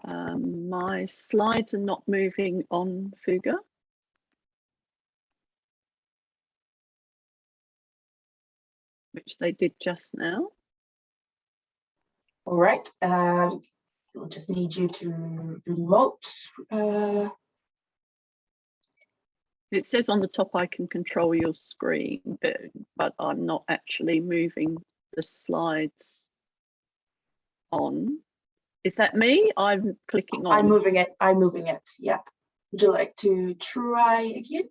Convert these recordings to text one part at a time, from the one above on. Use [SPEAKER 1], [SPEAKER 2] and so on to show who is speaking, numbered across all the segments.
[SPEAKER 1] My slides are not moving on Fuga. Which they did just now.
[SPEAKER 2] All right. We'll just need you to remote.
[SPEAKER 1] It says on the top I can control your screen, but I'm not actually moving the slides on. Is that me? I'm clicking on.
[SPEAKER 2] I'm moving it. I'm moving it. Yeah. Would you like to try again?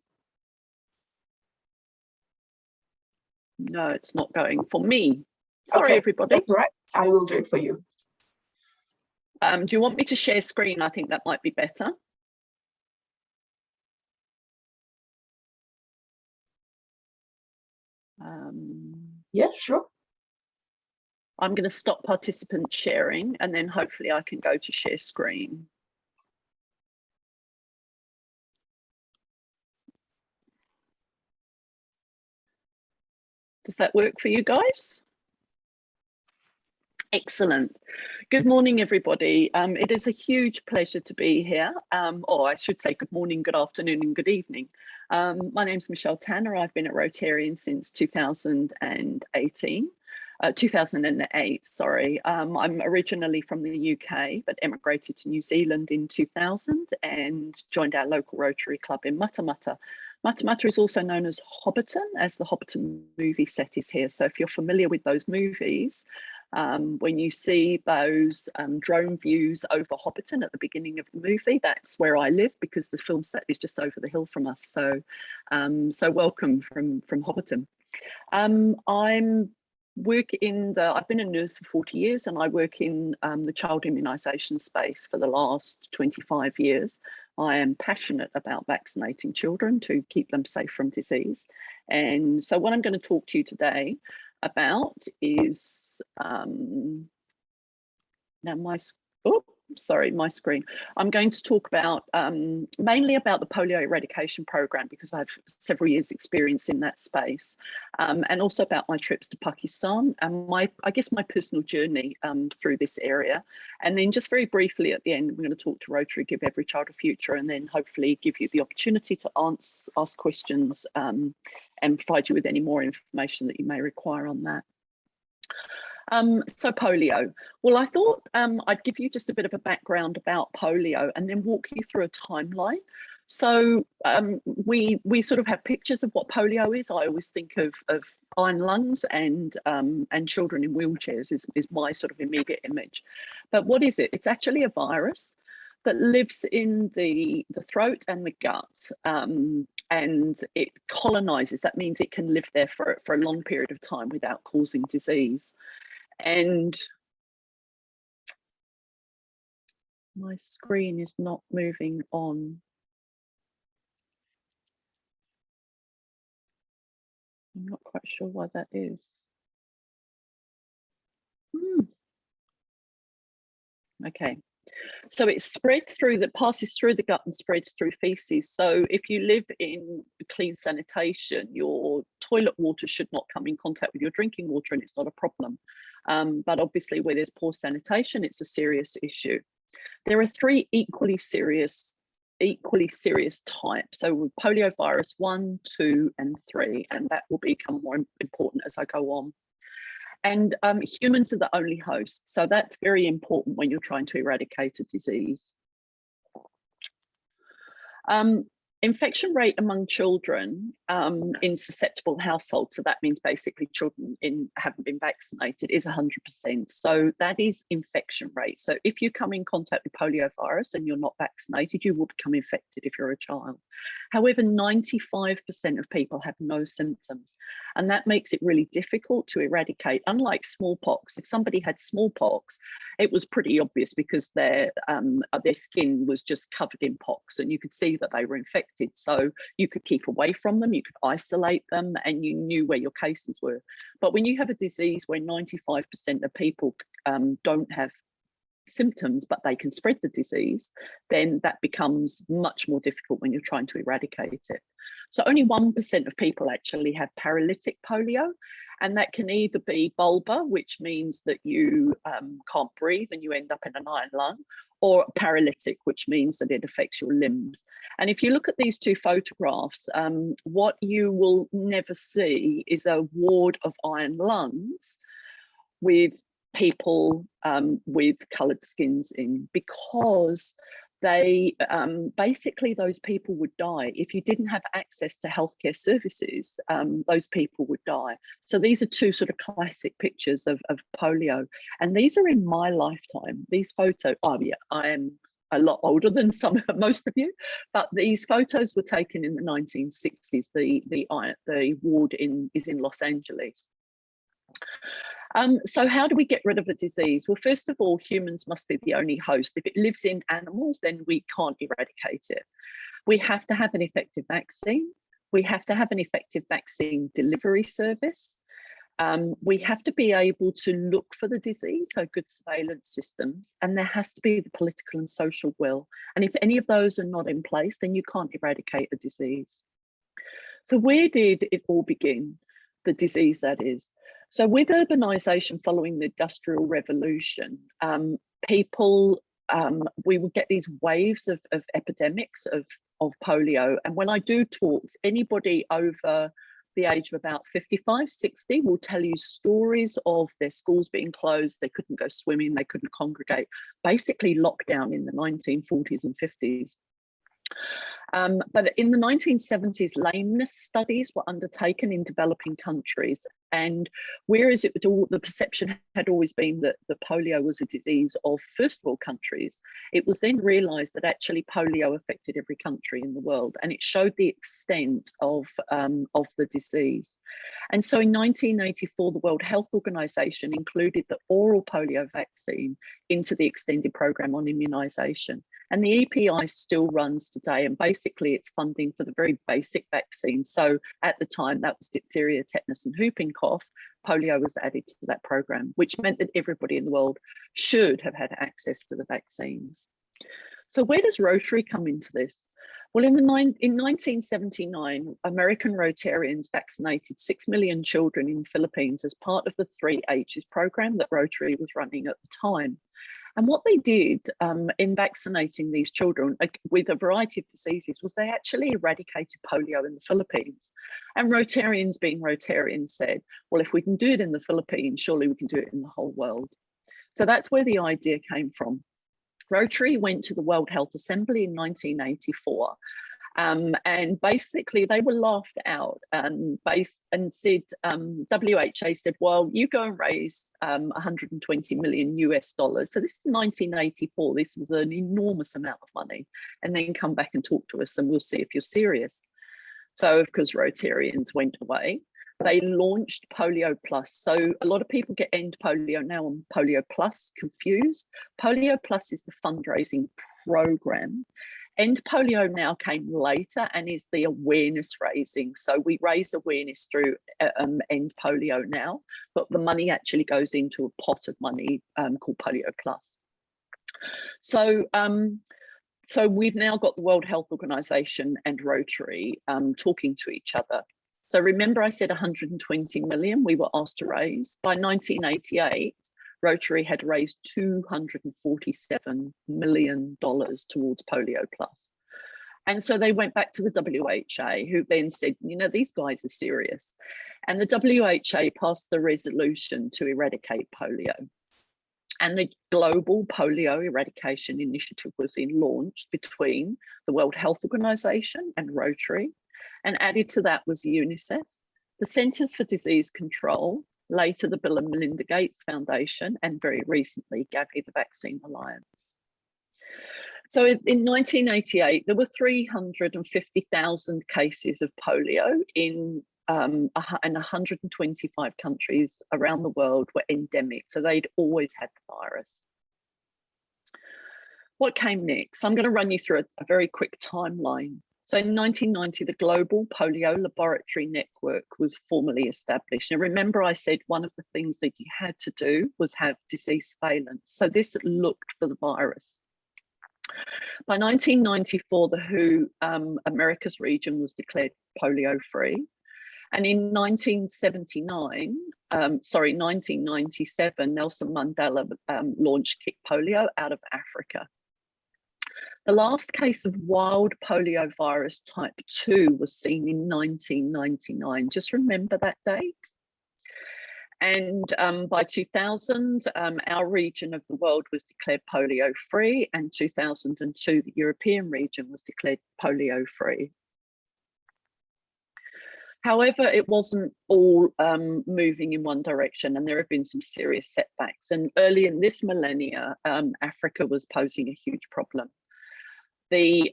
[SPEAKER 1] No, it's not going for me. Sorry,
[SPEAKER 2] okay,
[SPEAKER 1] everybody.
[SPEAKER 2] That's all right. I will do it for you.
[SPEAKER 1] Do you want me to share screen? I think that might be better.
[SPEAKER 2] Yeah, sure.
[SPEAKER 1] I'm going to stop participant sharing and then hopefully I can go to share screen. Does that work for you guys? Excellent. Good morning, everybody. It is a huge pleasure to be here. Or I should say good morning, good afternoon, and good evening. My name's Michelle Tanner. I've been at Rotarian since 2008, sorry. I'm originally from the UK, but emigrated to New Zealand in 2000 and joined our local Rotary club in Matamata. Matamata is also known as Hobbiton, as the Hobbiton movie set is here. So if you're familiar with those movies, when you see those drone views over Hobbiton at the beginning of the movie, that's where I live because the film set is just over the hill from us. So, so welcome from Hobbiton. I've been a nurse for 40 years and I work in the child immunisation space for the last 25 years. I am passionate about vaccinating children to keep them safe from disease. And so what I'm going to talk to you today about is, now my screen. I'm going to talk about mainly about the polio eradication program because I have several years experience in that space, and also about my trips to Pakistan and I guess my personal journey through this area. And then just very briefly at the end, we're going to talk to Rotary, Give Every Child a Future, and then hopefully give you the opportunity to ask questions and provide you with any more information that you may require on that. So polio. Well, I thought I'd give you just a bit of a background about polio and then walk you through a timeline. So we sort of have pictures of what polio is. I always think of iron lungs and children in wheelchairs is my sort of immediate image. But what is it? It's actually a virus that lives in the throat and the gut, and it colonizes. That means it can live there for a long period of time without causing disease. And my screen is not moving on. I'm not quite sure why that is. Okay. So it's spread through, passes through the gut and spreads through feces. So if you live in clean sanitation, your toilet water should not come in contact with your drinking water and it's not a problem. But obviously where there's poor sanitation, it's a serious issue. There are three equally serious types. So with polio virus 1, 2, and 3, and that will become more important as I go on. And humans are the only host. So that's very important when you're trying to eradicate a disease. Infection rate among children in susceptible households, so that means basically children haven't been vaccinated, is 100%. So that is infection rate. So if you come in contact with polio virus and you're not vaccinated, you will become infected if you're a child. However, 95% of people have no symptoms, and that makes it really difficult to eradicate. Unlike smallpox, if somebody had smallpox, it was pretty obvious because their skin was just covered in pox and you could see that they were infected. So you could keep away from them, you could isolate them, and you knew where your cases were. But when you have a disease where 95% of people don't have symptoms, but they can spread the disease, then that becomes much more difficult when you're trying to eradicate it. So only 1% of people actually have paralytic polio, and that can either be bulbar, which means that you can't breathe and you end up in an iron lung, or paralytic, which means that it affects your limbs. And if you look at these two photographs, what you will never see is a ward of iron lungs with people with coloured skins in, because they basically, those people would die. If you didn't have access to healthcare services, those people would die. So these are two sort of classic pictures of polio, and these are in my lifetime. These photos, oh yeah, I am a lot older than most of you, but these photos were taken in the 1960s. The ward is in Los Angeles. So how do we get rid of a disease? Well, first of all, humans must be the only host. If it lives in animals, then we can't eradicate it. We have to have an effective vaccine. We have to have an effective vaccine delivery service. We have to be able to look for the disease, so good surveillance systems, and there has to be the political and social will. And if any of those are not in place, then you can't eradicate a disease. So where did it all begin? The disease, that is. So with urbanisation following the Industrial Revolution, we would get these waves of epidemics of polio. And when I do talks, anybody over the age of about 55, 60 will tell you stories of their schools being closed, they couldn't go swimming, they couldn't congregate, basically lockdown in the 1940s and 50s. But in the 1970s, lameness studies were undertaken in developing countries. And whereas the perception had always been that the polio was a disease of first world countries, it was then realised that actually polio affected every country in the world, and it showed the extent of the disease. And so in 1984, the World Health Organization included the oral polio vaccine into the extended program on immunisation. And the EPI still runs today, and basically it's funding for the very basic vaccine. So at the time, that was diphtheria, tetanus and whooping cough. Polio was added to that program, which meant that everybody in the world should have had access to the vaccines. So where does Rotary come into this? Well, in 1979, American Rotarians vaccinated 6 million children in the Philippines as part of the 3H's program that Rotary was running at the time. And what they did in vaccinating these children with a variety of diseases was they actually eradicated polio in the Philippines. And Rotarians, being Rotarians, said, well, if we can do it in the Philippines, surely we can do it in the whole world. So that's where the idea came from. Rotary went to the World Health Assembly in 1984. And basically they were laughed out and said, WHA said, well, you go and raise 120 million US dollars. So this is 1984. This was an enormous amount of money, and then come back and talk to us and we'll see if you're serious. So of course, Rotarians went away. They launched Polio Plus. So a lot of people get End Polio Now and Polio Plus confused. Polio Plus is the fundraising program. End Polio Now came later and is the awareness raising. So we raise awareness through End Polio Now, but the money actually goes into a pot of money called Polio Plus. So we've now got the World Health Organization and Rotary talking to each other. So remember I said 120 million we were asked to raise. By 1988, Rotary had raised $247 million towards Polio Plus. And so they went back to the WHA, who then said, you know, these guys are serious. And the WHO passed the resolution to eradicate polio. And the Global Polio Eradication Initiative was launched between the World Health Organization and Rotary. And added to that was UNICEF, the Centers for Disease Control, later the Bill and Melinda Gates Foundation, and very recently Gavi, the Vaccine Alliance. So in 1988, there were 350,000 cases of polio in 125 countries around the world were endemic. So they'd always had the virus. What came next? I'm going to run you through a very quick timeline. So in 1990, the Global Polio Laboratory Network was formally established. And remember, I said one of the things that you had to do was have disease surveillance. So this looked for the virus. By 1994, the WHO Americas region was declared polio free. And in 1997, Nelson Mandela launched Kick Polio out of Africa. The last case of wild polio virus type 2 was seen in 1999. Just remember that date. And by 2000, our region of the world was declared polio free, and 2002, the European region was declared polio free. However, it wasn't all moving in one direction, and there have been some serious setbacks. And early in this millennia, Africa was posing a huge problem. The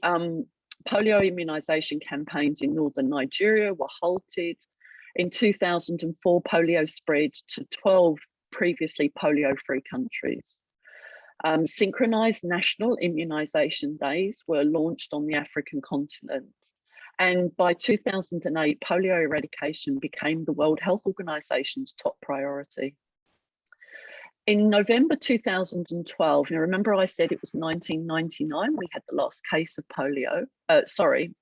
[SPEAKER 1] polio immunisation campaigns in northern Nigeria were halted. In 2004, polio spread to 12 previously polio-free countries. Synchronised national immunisation days were launched on the African continent. And by 2008, polio eradication became the World Health Organization's top priority. In November 2012, now remember I said it was 1999, we had the last case of polio. Sorry,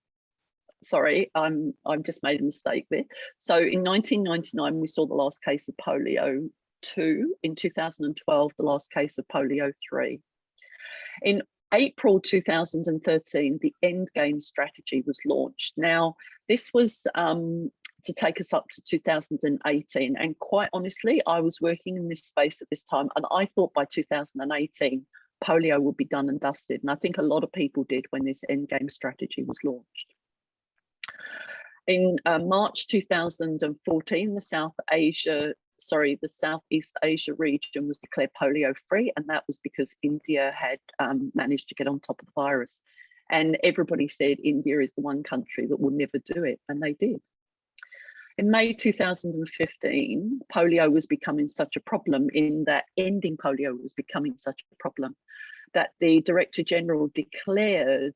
[SPEAKER 1] I've just made a mistake there. So in 1999, we saw the last case of polio 2. In 2012, the last case of polio 3. In April 2013, the End Game strategy was launched. Now, this was to take us up to 2018. And quite honestly, I was working in this space at this time, and I thought by 2018, polio would be done and dusted. And I think a lot of people did when this End Game strategy was launched. In March 2014, the Southeast Asia region was declared polio free, and that was because India had managed to get on top of the virus. And everybody said India is the one country that will never do it, and they did. In May 2015, polio was becoming such a problem, in that ending polio was becoming such a problem, that the Director General declared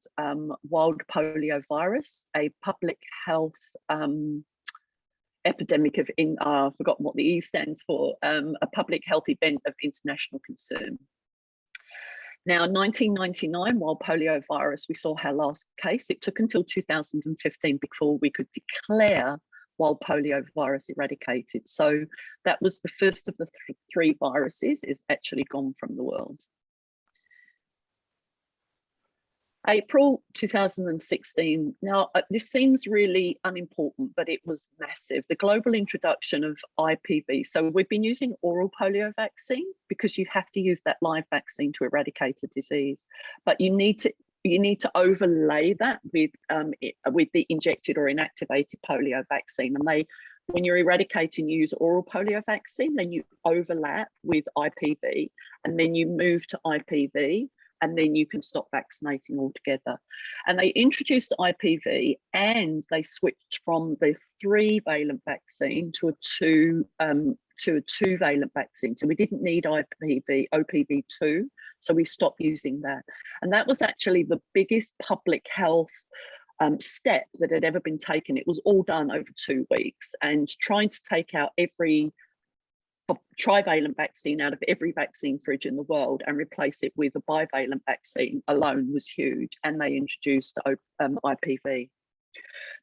[SPEAKER 1] wild polio virus a public health epidemic of, I've forgotten what the E stands for, a public health event of international concern. Now, 1999, wild polio virus, we saw our last case. It took until 2015 before we could declare wild polio virus eradicated. So that was the first of the three viruses is actually gone from the world. April 2016. Now, this seems really unimportant, but it was massive. The global introduction of IPV. So we've been using oral polio vaccine because you have to use that live vaccine to eradicate a disease, but you need to overlay that with the injected or inactivated polio vaccine. And when you're eradicating, you use oral polio vaccine, then you overlap with IPV, and then you move to IPV, and then you can stop vaccinating altogether. And they introduced IPV, and they switched from the 3-valent vaccine to a 2-valent vaccine. So we didn't need OPV2, so we stopped using that. And that was actually the biggest public health step that had ever been taken. It was all done over 2 weeks, and trying to take out every trivalent vaccine out of every vaccine fridge in the world and replace it with a bivalent vaccine alone was huge. And they introduced IPV.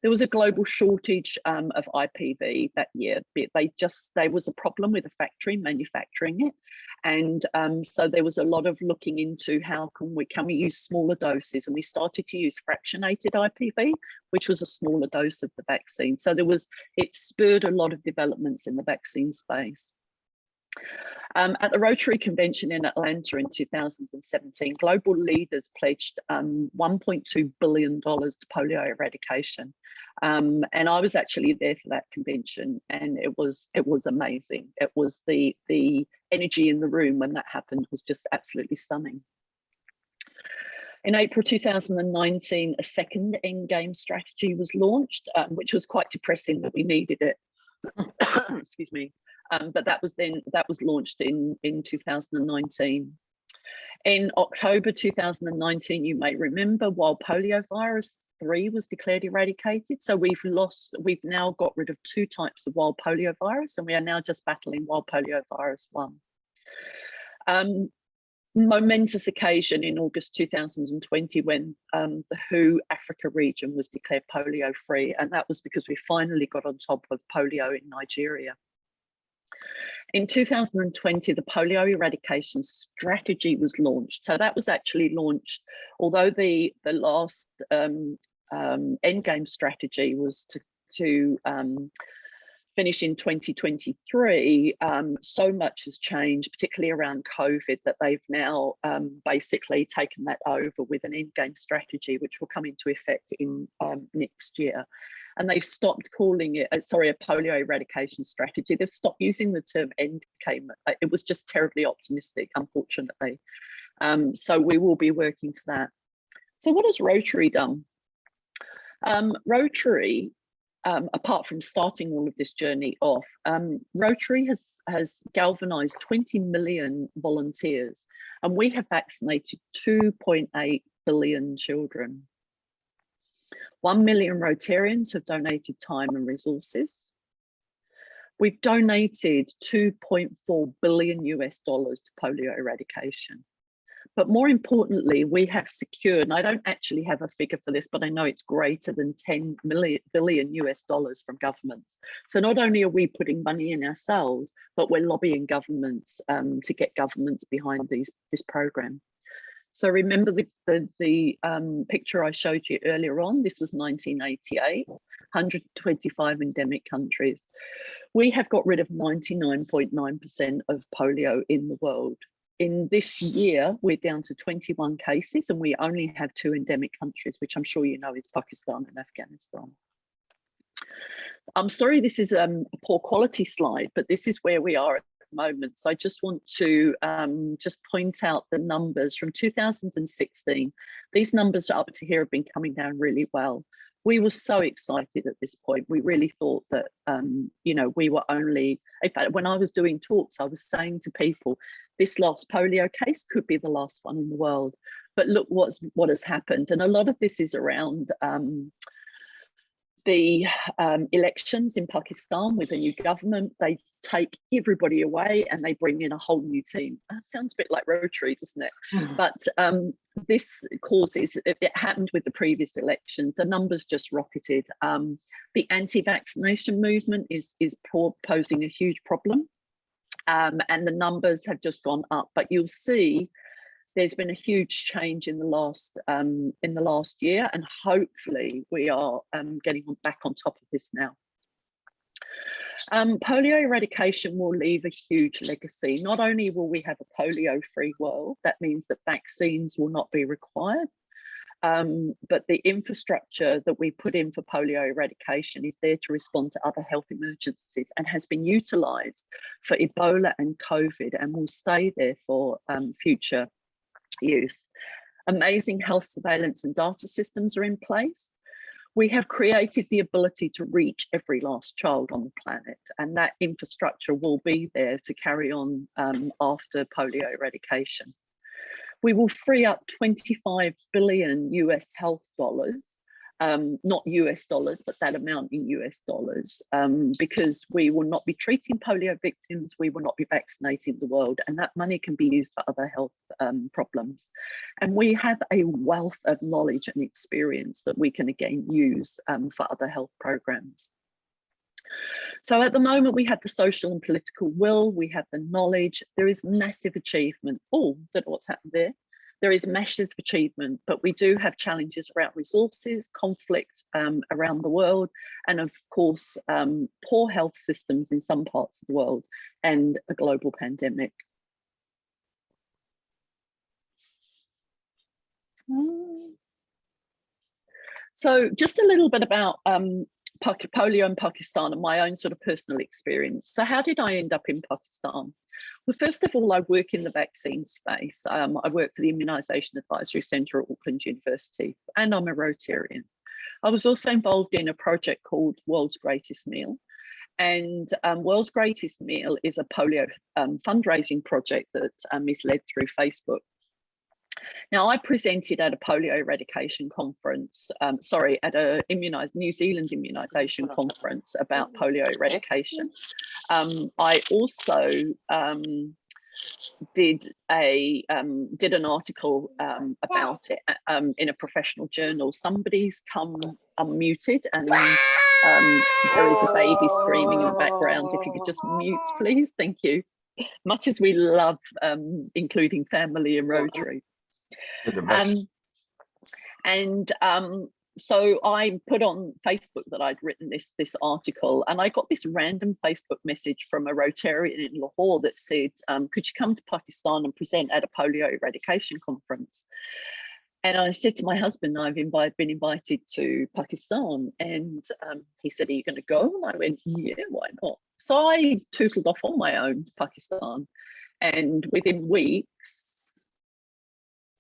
[SPEAKER 1] There was a global shortage of IPV that year. There was a problem with the factory manufacturing it, and so there was a lot of looking into how can we use smaller doses, and we started to use fractionated IPV, which was a smaller dose of the vaccine. So it spurred a lot of developments in the vaccine space. At the Rotary Convention in Atlanta in 2017, global leaders pledged $1.2 billion to polio eradication. And I was actually there for that convention, and it was amazing. It was the energy in the room when that happened was just absolutely stunning. In April 2019, a second endgame strategy was launched, which was quite depressing that we needed it. Excuse me. But that was launched in 2019. In October 2019, you may remember, wild polio virus 2003 was declared eradicated. So we've now got rid of 2 types of wild polio virus, and we are now just battling wild polio virus 1. Momentous occasion in August 2020 when the WHO Africa region was declared polio free, and that was because we finally got on top of polio in Nigeria. In 2020, the polio eradication strategy was launched. So that was actually launched, although the last endgame strategy was to finish in 2023, so much has changed, particularly around COVID, that they've now basically taken that over with an endgame strategy, which will come into effect in next year. And they've stopped calling it, a polio eradication strategy. They've stopped using the term endgame. It was just terribly optimistic, unfortunately. So we will be working to that. So what has Rotary done? Rotary, apart from starting all of this journey off, Rotary has galvanized 20 million volunteers, and we have vaccinated 2.8 billion children. 1 million Rotarians have donated time and resources. We've donated $2.4 billion to polio eradication. But more importantly, we have secured, and I don't actually have a figure for this, but I know it's greater than 10 billion US dollars from governments. So not only are we putting money in ourselves, but we're lobbying governments to get governments behind this program. So remember the picture I showed you earlier on. This was 1988, 125 endemic countries. We have got rid of 99.9% of polio in the world. In this year, we're down to 21 cases, and we only have 2 endemic countries, which I'm sure you know is Pakistan and Afghanistan. I'm sorry this is a poor quality slide, but this is where we are at the moment. So I just want to just point out the numbers from 2016. These numbers up to here have been coming down really well. We were so excited at this point. We really thought that, you know, we were only, in fact, when I was doing talks, I was saying to people, this last polio case could be the last one in the world. But look what has happened. And a lot of this is around the elections in Pakistan with a new government. They take everybody away and they bring in a whole new team. That sounds a bit like Rotary, doesn't it? But this causes, it happened with the previous elections, the numbers just rocketed. The anti-vaccination movement is posing a huge problem, and the numbers have just gone up. But you'll see there's been a huge change in the last year, and hopefully we are getting back on top of this now. Polio eradication will leave a huge legacy. Not only will we have a polio-free world, that means that vaccines will not be required, but the infrastructure that we put in for polio eradication is there to respond to other health emergencies and has been utilised for Ebola and COVID and will stay there for future use. Amazing health surveillance and data systems are in place. We have created the ability to reach every last child on the planet, and that infrastructure will be there to carry on after polio eradication. We will free up 25 billion US health dollars, not US dollars, but that amount in US dollars, because we will not be treating polio victims, we will not be vaccinating the world, and that money can be used for other health problems. And we have a wealth of knowledge and experience that we can again use for other health programs. So at the moment, we have the social and political will, we have the knowledge, there is massive achievement. Oh, don't know what's happened there. There is massive achievement, but we do have challenges around resources, conflict around the world, and of course, poor health systems in some parts of the world, and a global pandemic. So just a little bit about polio in Pakistan and my own sort of personal experience. So how did I end up in Pakistan? Well, first of all, I work in the vaccine space. I work for the Immunisation Advisory Centre at Auckland University, and I'm a Rotarian. I was also involved in a project called World's Greatest Meal. And World's Greatest Meal is a polio fundraising project that is led through Facebook. Now, I presented at a polio eradication conference, sorry, at a New Zealand immunisation conference about polio eradication. I also did an article about it in a professional journal. Somebody's come unmuted, and there is a baby screaming in the background. If you could just mute, please. Thank you. Much as we love including family in Rotary. So I put on Facebook that I'd written this article, and I got this random Facebook message from a Rotarian in Lahore that said, could you come to Pakistan and present at a polio eradication conference? And I said to my husband, I've been invited to Pakistan, and he said, are you going to go? And I went, yeah, why not? So I tootled off on my own to Pakistan, and within weeks,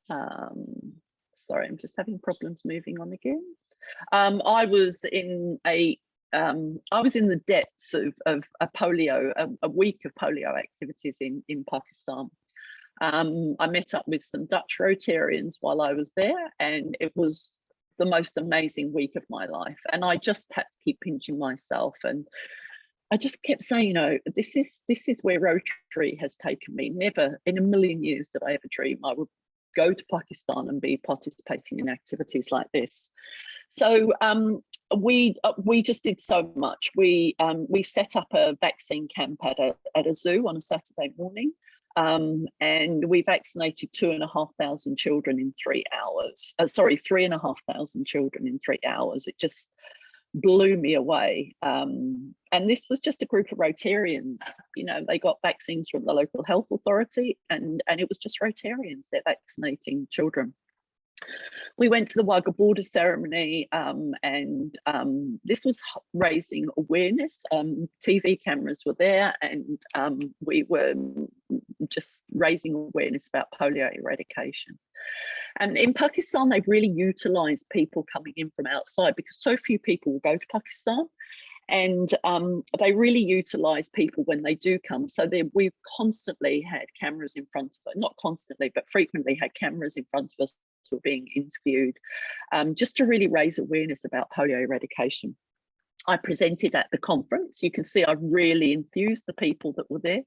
[SPEAKER 1] sorry, I'm just having problems moving on again. I was in the depths of a polio, a week of polio activities in Pakistan. I met up with some Dutch Rotarians while I was there, and it was the most amazing week of my life. And I just had to keep pinching myself, and I just kept saying, you know, this is where Rotary has taken me. Never in a million years did I ever dream I would go to Pakistan and be participating in activities like this. So we just did so much. We set up a vaccine camp at a zoo on a Saturday morning, and we vaccinated 2,500 children in 3 hours. 3,500 children in 3 hours. It just blew me away. And this was just a group of Rotarians. You know, they got vaccines from the local health authority, and it was just Rotarians. They're vaccinating children. We went to the Wagga border ceremony, and this was raising awareness. TV cameras were there, and we were just raising awareness about polio eradication. And in Pakistan, they've really utilised people coming in from outside, because so few people will go to Pakistan, and they really utilise people when they do come. So we've constantly had cameras in front of us, not constantly, but frequently had cameras in front of us who were being interviewed, just to really raise awareness about polio eradication. I presented at the conference. You can see I really enthused the people that were there.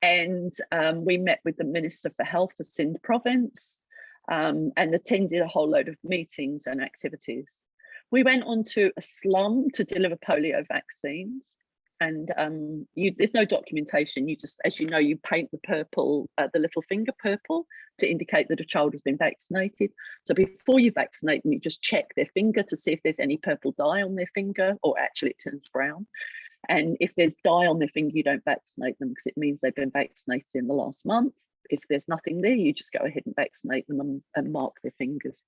[SPEAKER 1] And we met with the Minister for Health for Sindh province, and attended a whole load of meetings and activities. We went on to a slum to deliver polio vaccines, and there's no documentation. You just, as you know, you paint the purple, the little finger purple, to indicate that a child has been vaccinated. So before you vaccinate them, you just check their finger to see if there's any purple dye on their finger, or actually it turns brown. And if there's dye on their finger, you don't vaccinate them, because it means they've been vaccinated in the last month. If there's nothing there, you just go ahead and vaccinate them and mark their fingers.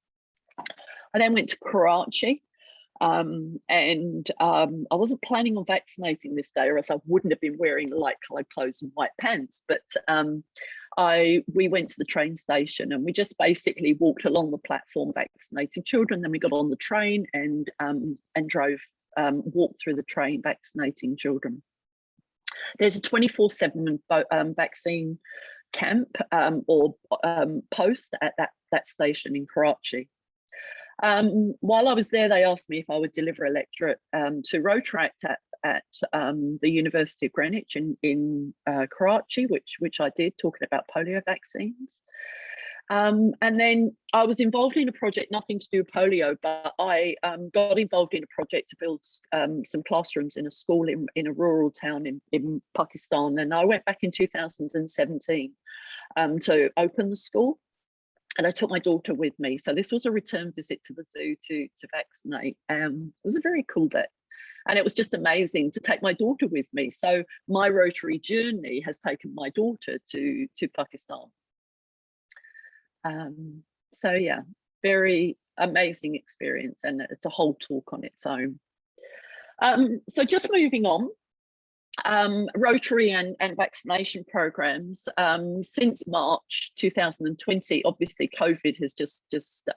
[SPEAKER 1] I then went to Karachi, and I wasn't planning on vaccinating this day, or else I wouldn't have been wearing light coloured clothes and white pants. But we went to the train station, and we just basically walked along the platform vaccinating children. Then we got on the train and drove. Walked through the train vaccinating children. There's a 24/7 vaccine camp or post at that station in Karachi. While I was there, they asked me if I would deliver a lecture to Rotaract at the University of Greenwich in Karachi, which I did, talking about polio vaccines. And then I was involved in a project, nothing to do with polio, but I got involved in a project to build some classrooms in a school in a rural town in Pakistan. And I went back in 2017 to open the school, and I took my daughter with me. So this was a return visit to the zoo to vaccinate. It was a very cool day. And it was just amazing to take my daughter with me. So my Rotary journey has taken my daughter to Pakistan. So yeah, very amazing experience, and it's a whole talk on its own. So just moving on, Rotary and vaccination programs, since March 2020, obviously COVID has just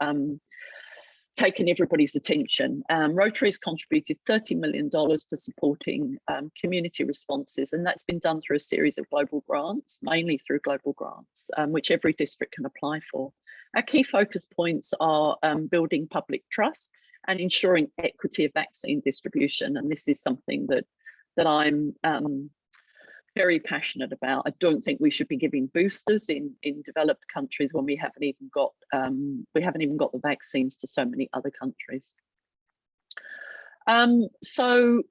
[SPEAKER 1] taken everybody's attention. Rotary has contributed $30 million to supporting community responses, and that's been done through a series of global grants, mainly through global grants, which every district can apply for. Our key focus points are building public trust and ensuring equity of vaccine distribution, and this is something that I'm very passionate about. I don't think we should be giving boosters in developed countries when we haven't even got the vaccines to so many other countries. So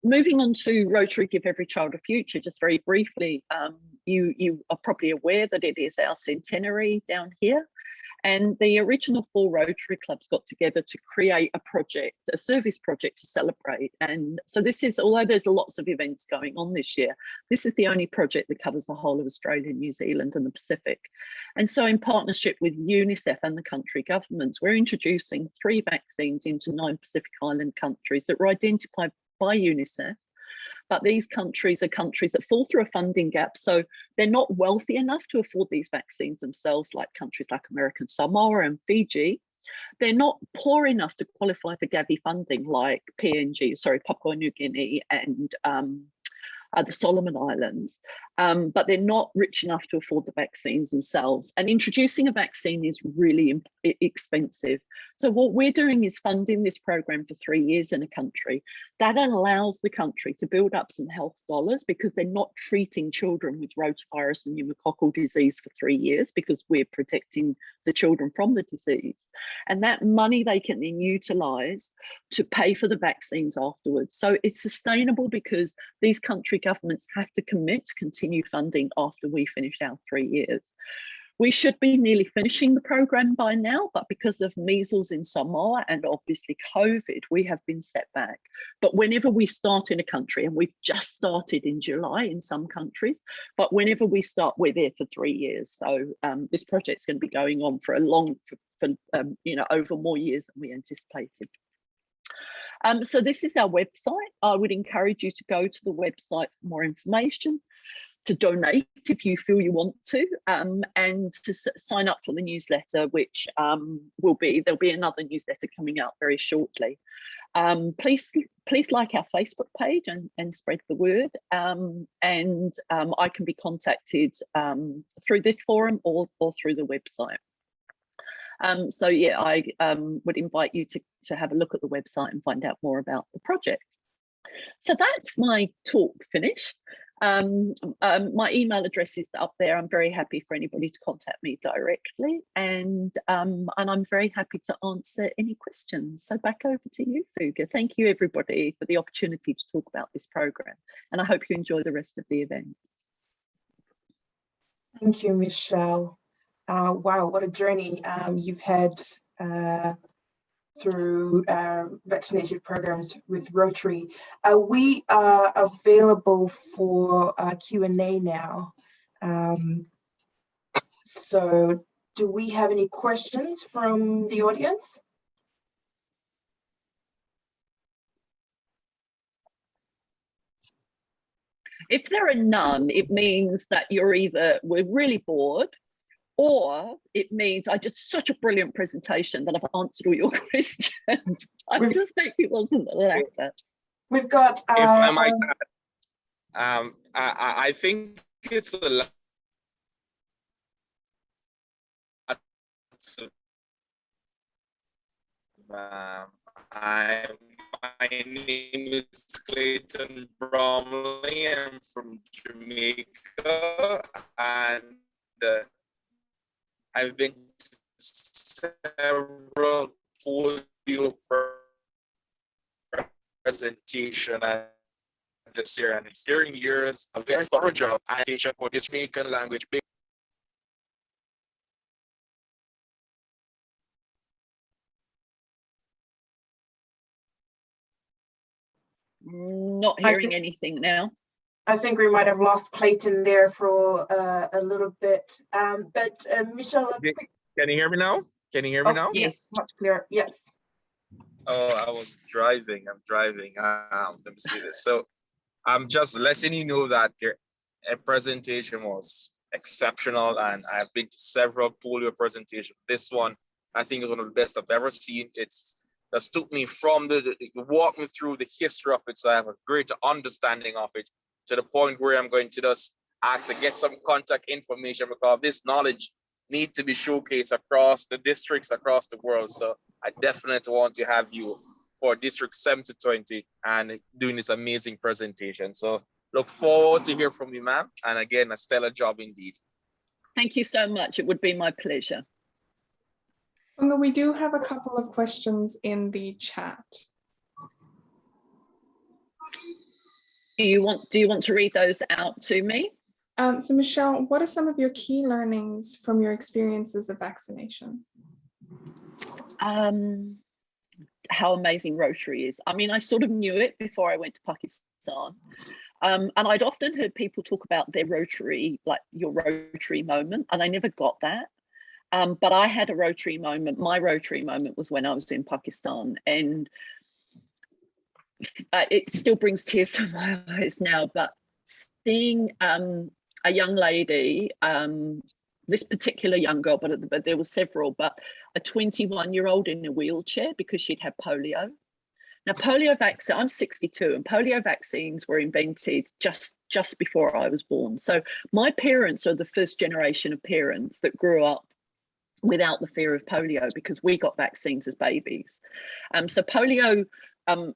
[SPEAKER 1] moving on to Rotary Give Every Child a Future, just very briefly, you are probably aware that it is our centenary down here. And the original 4 Rotary clubs got together to create a project, a service project to celebrate. And so this is, although there's lots of events going on this year, this is the only project that covers the whole of Australia, New Zealand and the Pacific. And so in partnership with UNICEF and the country governments, we're introducing 3 vaccines into 9 Pacific Island countries that were identified by UNICEF. But these countries are countries that fall through a funding gap. So they're not wealthy enough to afford these vaccines themselves, like countries like American Samoa and Fiji. They're not poor enough to qualify for Gavi funding like Papua New Guinea and the Solomon Islands, but they're not rich enough to afford the vaccines themselves. And introducing a vaccine is really expensive. So what we're doing is funding this program for 3 years in a country. That allows the country to build up some health dollars because they're not treating children with rotavirus and pneumococcal disease for 3 years because we're protecting the children from the disease. And that money they can then utilize to pay for the vaccines afterwards. So it's sustainable because these country governments have to commit to continue funding after we finish our 3 years. We should be nearly finishing the program by now, but because of measles in Samoa and obviously COVID, we have been set back. But whenever we start in a country, and we've just started in July in some countries, but whenever we start, we're there for 3 years. So this project's going to be going on for a long, over more years than we anticipated. So this is our website. I would encourage you to go to the website for more information, to donate if you feel you want to, and to sign up for the newsletter, which there'll be another newsletter coming out very shortly. Please like our Facebook page and spread the word. I can be contacted through this forum or through the website. So yeah, I would invite you to have a look at the website and find out more about the project. So that's my talk finished. My email address is up there. I'm very happy for anybody to contact me directly, and I'm very happy to answer any questions. So back over to you, Fuga. Thank you everybody for the opportunity to talk about this program, and I hope you enjoy the rest of the event.
[SPEAKER 2] Thank you, Michelle. Wow, what a journey you've had through vaccination programs with Rotary. We are available for Q&A now. So do we have any questions from the audience?
[SPEAKER 1] If there are none, it means that we're really bored, or it means I did such a brilliant presentation that I've answered all your questions. I suspect it wasn't the latter.
[SPEAKER 2] We've got.
[SPEAKER 3] If I might add, I think it's a lot. My name is Clayton Bromley. I'm from Jamaica, and I've been to several polio presentation this year, and hearing yours a very thorough job at teaching for this Jamaican language.
[SPEAKER 1] Not hearing anything now.
[SPEAKER 2] I think we might have lost Clayton there for a little bit. But Michelle,
[SPEAKER 3] can you hear me now? Can you hear me now?
[SPEAKER 2] Yes, much clearer. Yes.
[SPEAKER 3] Oh, I was driving. I'm driving. Let me see this. So I'm just letting you know that your presentation was exceptional, and I've been to several polio presentations. This one I think it's one of the best I've ever seen. It's that took me from walk me through the history of it, so I have a greater understanding of it, to the point where I'm going to just ask to get some contact information, because this knowledge needs to be showcased across the districts across the world. So I definitely want to have you for District 7 to 20 and doing this amazing presentation. So look forward to hear from you, ma'am. And again, a stellar job indeed.
[SPEAKER 1] Thank you so much. It would be my pleasure.
[SPEAKER 4] We do have a couple of questions in the chat.
[SPEAKER 1] Do you want to read those out to me?
[SPEAKER 4] So Michelle, what are some of your key learnings from your experiences of vaccination?
[SPEAKER 1] How amazing Rotary is. I mean, I sort of knew it before I went to Pakistan. And I'd often heard people talk about their Rotary, like your Rotary moment, and I never got that. But I had a Rotary moment. My Rotary moment was when I was in Pakistan, and it still brings tears to my eyes now, but seeing a young lady, this particular young girl, but there were several, but a 21-year-old in a wheelchair because she'd had polio. Now, polio vaccine, I'm 62, and polio vaccines were invented just before I was born. So my parents are the first generation of parents that grew up without the fear of polio, because we got vaccines as babies. So polio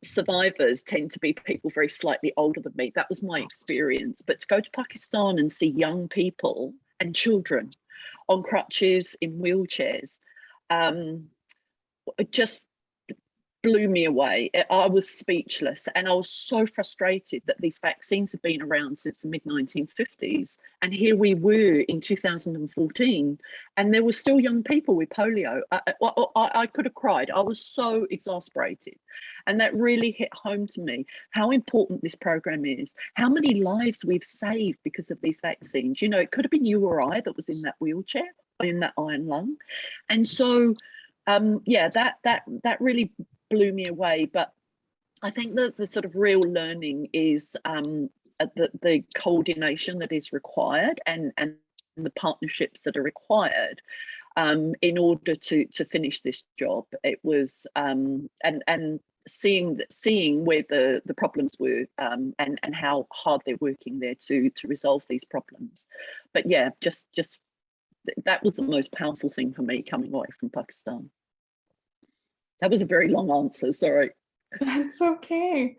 [SPEAKER 1] survivors tend to be people very slightly older than me. That was my experience. But to go to Pakistan and see young people and children on crutches, in wheelchairs, it just blew me away. I was speechless, and I was so frustrated that these vaccines have been around since the mid-1950s, and here we were in 2014 and there were still young people with polio. I could have cried. I was so exasperated, and that really hit home to me how important this program is, how many lives we've saved because of these vaccines. You know, it could have been you or I that was in that wheelchair, in that iron lung. And so yeah, that really blew me away. But I think that the sort of real learning is the coordination that is required, and the partnerships that are required in order to finish this job. It was and seeing where the problems were, and how hard they're working there to resolve these problems. But yeah, just that was the most powerful thing for me coming away from Pakistan. That was a very long answer, sorry.
[SPEAKER 4] That's okay.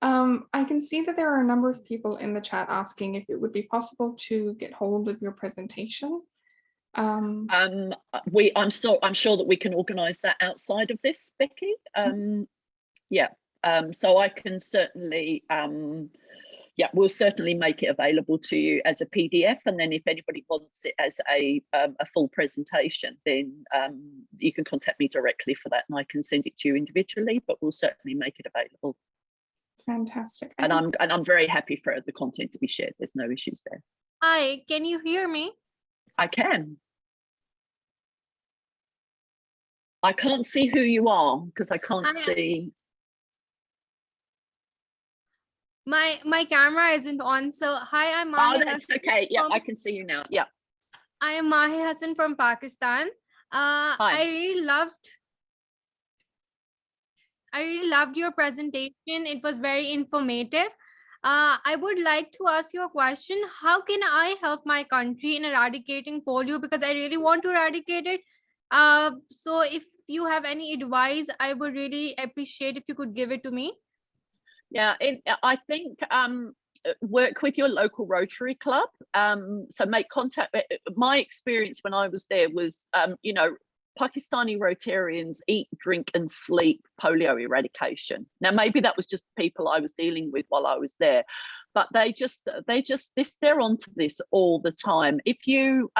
[SPEAKER 4] I can see that there are a number of people in the chat asking if it would be possible to get hold of your presentation.
[SPEAKER 1] I'm sure that we can organise that outside of this, Becky. Yeah, so I can certainly, yeah, we'll certainly make it available to you as a PDF, and then if anybody wants it as a full presentation, then you can contact me directly for that, and I can send it to you individually, but we'll certainly make it available.
[SPEAKER 4] Fantastic.
[SPEAKER 1] And I'm very happy for the content to be shared. There's no issues there.
[SPEAKER 5] Hi, can you hear me?
[SPEAKER 1] I can. I can't see who you are because I can't see.
[SPEAKER 5] My camera isn't on, so hi, I'm Mahi.
[SPEAKER 1] Oh, that's okay. Yeah, I can see you now. Yeah.
[SPEAKER 5] I am Mahi Hassan from Pakistan.
[SPEAKER 1] Hi.
[SPEAKER 5] I really loved your presentation. It was very informative. I would like to ask you a question. How can I help my country in eradicating polio? Because I really want to eradicate it. So if you have any advice, I would really appreciate if you could give it to me.
[SPEAKER 1] Yeah, I think work with your local Rotary club. So make contact. My experience when I was there was, you know, Pakistani Rotarians eat, drink and sleep polio eradication. Now, maybe that was just the people I was dealing with while I was there, but they're onto this all the time. If you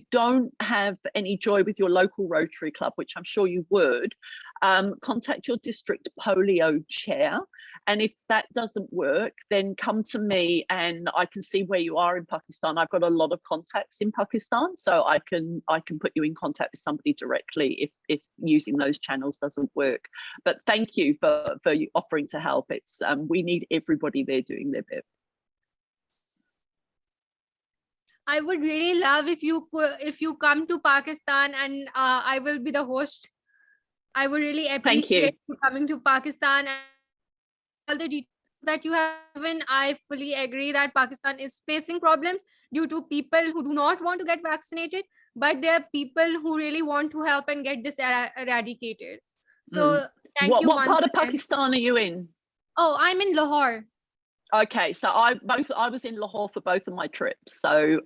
[SPEAKER 1] don't have any joy with your local Rotary club, which I'm sure you would, contact your district polio chair. And if that doesn't work, then come to me and I can see where you are in Pakistan. I've got a lot of contacts in Pakistan, so I can put you in contact with somebody directly if using those channels doesn't work. But thank you for you offering to help. It's we need everybody there doing their bit.
[SPEAKER 5] I would really love if you come to Pakistan, and I will be the host. I would really appreciate you coming to Pakistan, and all the details that you have given. I fully agree that Pakistan is facing problems due to people who do not want to get vaccinated, but there are people who really want to help and get this eradicated. So thank you.
[SPEAKER 1] What part of Pakistan are you in?
[SPEAKER 5] Oh, I'm in Lahore.
[SPEAKER 1] Okay, so I was in Lahore for both of my trips. So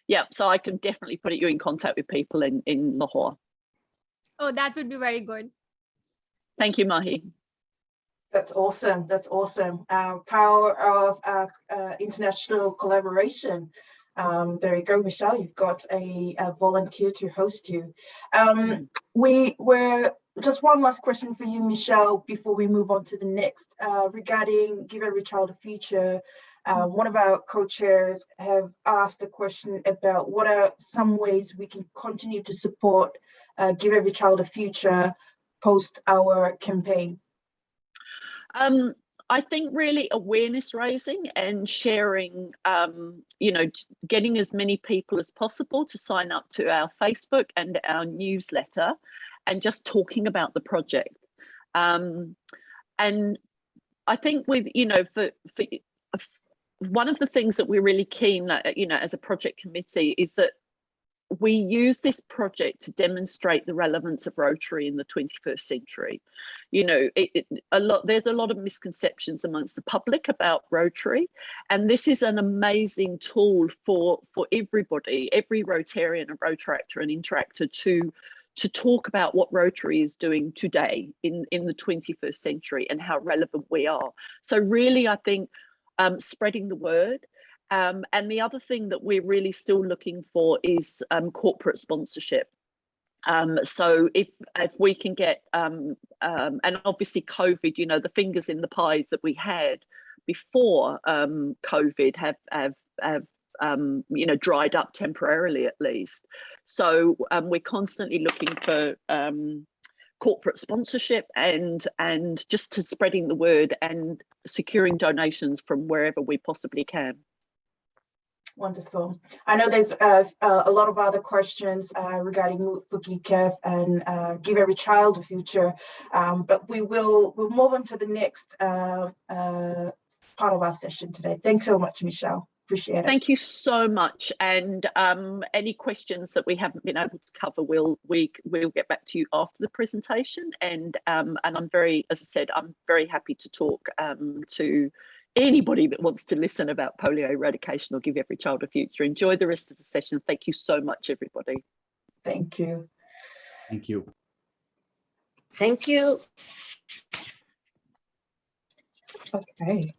[SPEAKER 1] yeah, so I can definitely put you in contact with people in Lahore.
[SPEAKER 5] Oh, that would be very good.
[SPEAKER 1] Thank you, Mahi.
[SPEAKER 2] That's awesome. That's awesome. Power of international collaboration. There you go, Michelle. You've got a volunteer to host you. We were just one last question for you, Michelle, before we move on to the next. Regarding Give Every Child a Future, one of our co-chairs have asked a question about what are some ways we can continue to support Give Every Child a Future post our campaign.
[SPEAKER 1] I think really awareness raising and sharing, you know, getting as many people as possible to sign up to our Facebook and our newsletter, and just talking about the project. And I think with, you know, for one of the things that we're really keen, you know, as a project committee, is that we use this project to demonstrate the relevance of Rotary in the 21st century. You know, there's a lot of misconceptions amongst the public about Rotary, and this is an amazing tool for everybody, every Rotarian, a Rotaractor, and Interactor to talk about what Rotary is doing today in the 21st century and how relevant we are. So really, I think spreading the word. And the other thing that we're really still looking for is corporate sponsorship. So if we can get, and obviously COVID, you know, the fingers in the pies that we had before COVID have you know, dried up temporarily at least. So we're constantly looking for corporate sponsorship and just to spreading the word and securing donations from wherever we possibly can.
[SPEAKER 2] Wonderful. I know there's a lot of other questions regarding MoveforGECAF and Give Every Child a Future, but we'll move on to the next part of our session today. Thanks so much, Michelle. Appreciate it.
[SPEAKER 1] Thank you so much. And any questions that we haven't been able to cover, we'll get back to you after the presentation. And I'm very, as I said, I'm very happy to talk to anybody that wants to listen about polio eradication or Give Every Child a Future. Enjoy the rest of the session. Thank you so much, everybody.
[SPEAKER 2] Thank you.
[SPEAKER 6] Thank you.
[SPEAKER 7] Thank you.
[SPEAKER 2] Okay.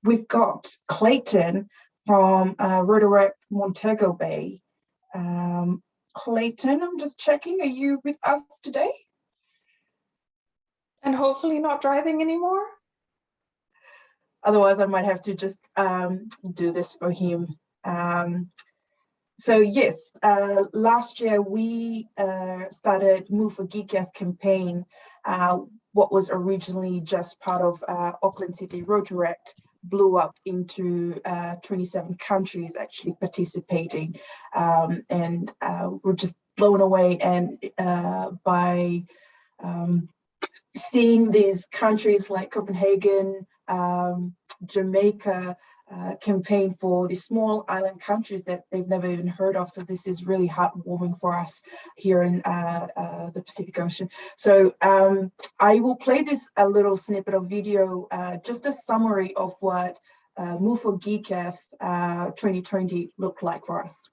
[SPEAKER 2] We've got Clayton from Rotaract Montego Bay. Clayton, I'm just checking, are you with us today?
[SPEAKER 4] And hopefully not driving anymore.
[SPEAKER 2] Otherwise, I might have to just do this for him. So yes, last year we started MoveforGECAF campaign, what was originally just part of Auckland City Rotaract, blew up into 27 countries actually participating, and we're just blown away and by seeing these countries like Copenhagen, Jamaica campaign for the small island countries that they've never even heard of. So this is really heartwarming for us here in the Pacific Ocean. So I will play this a little snippet of video, just a summary of what MoveforGECAF 2020 looked like for us.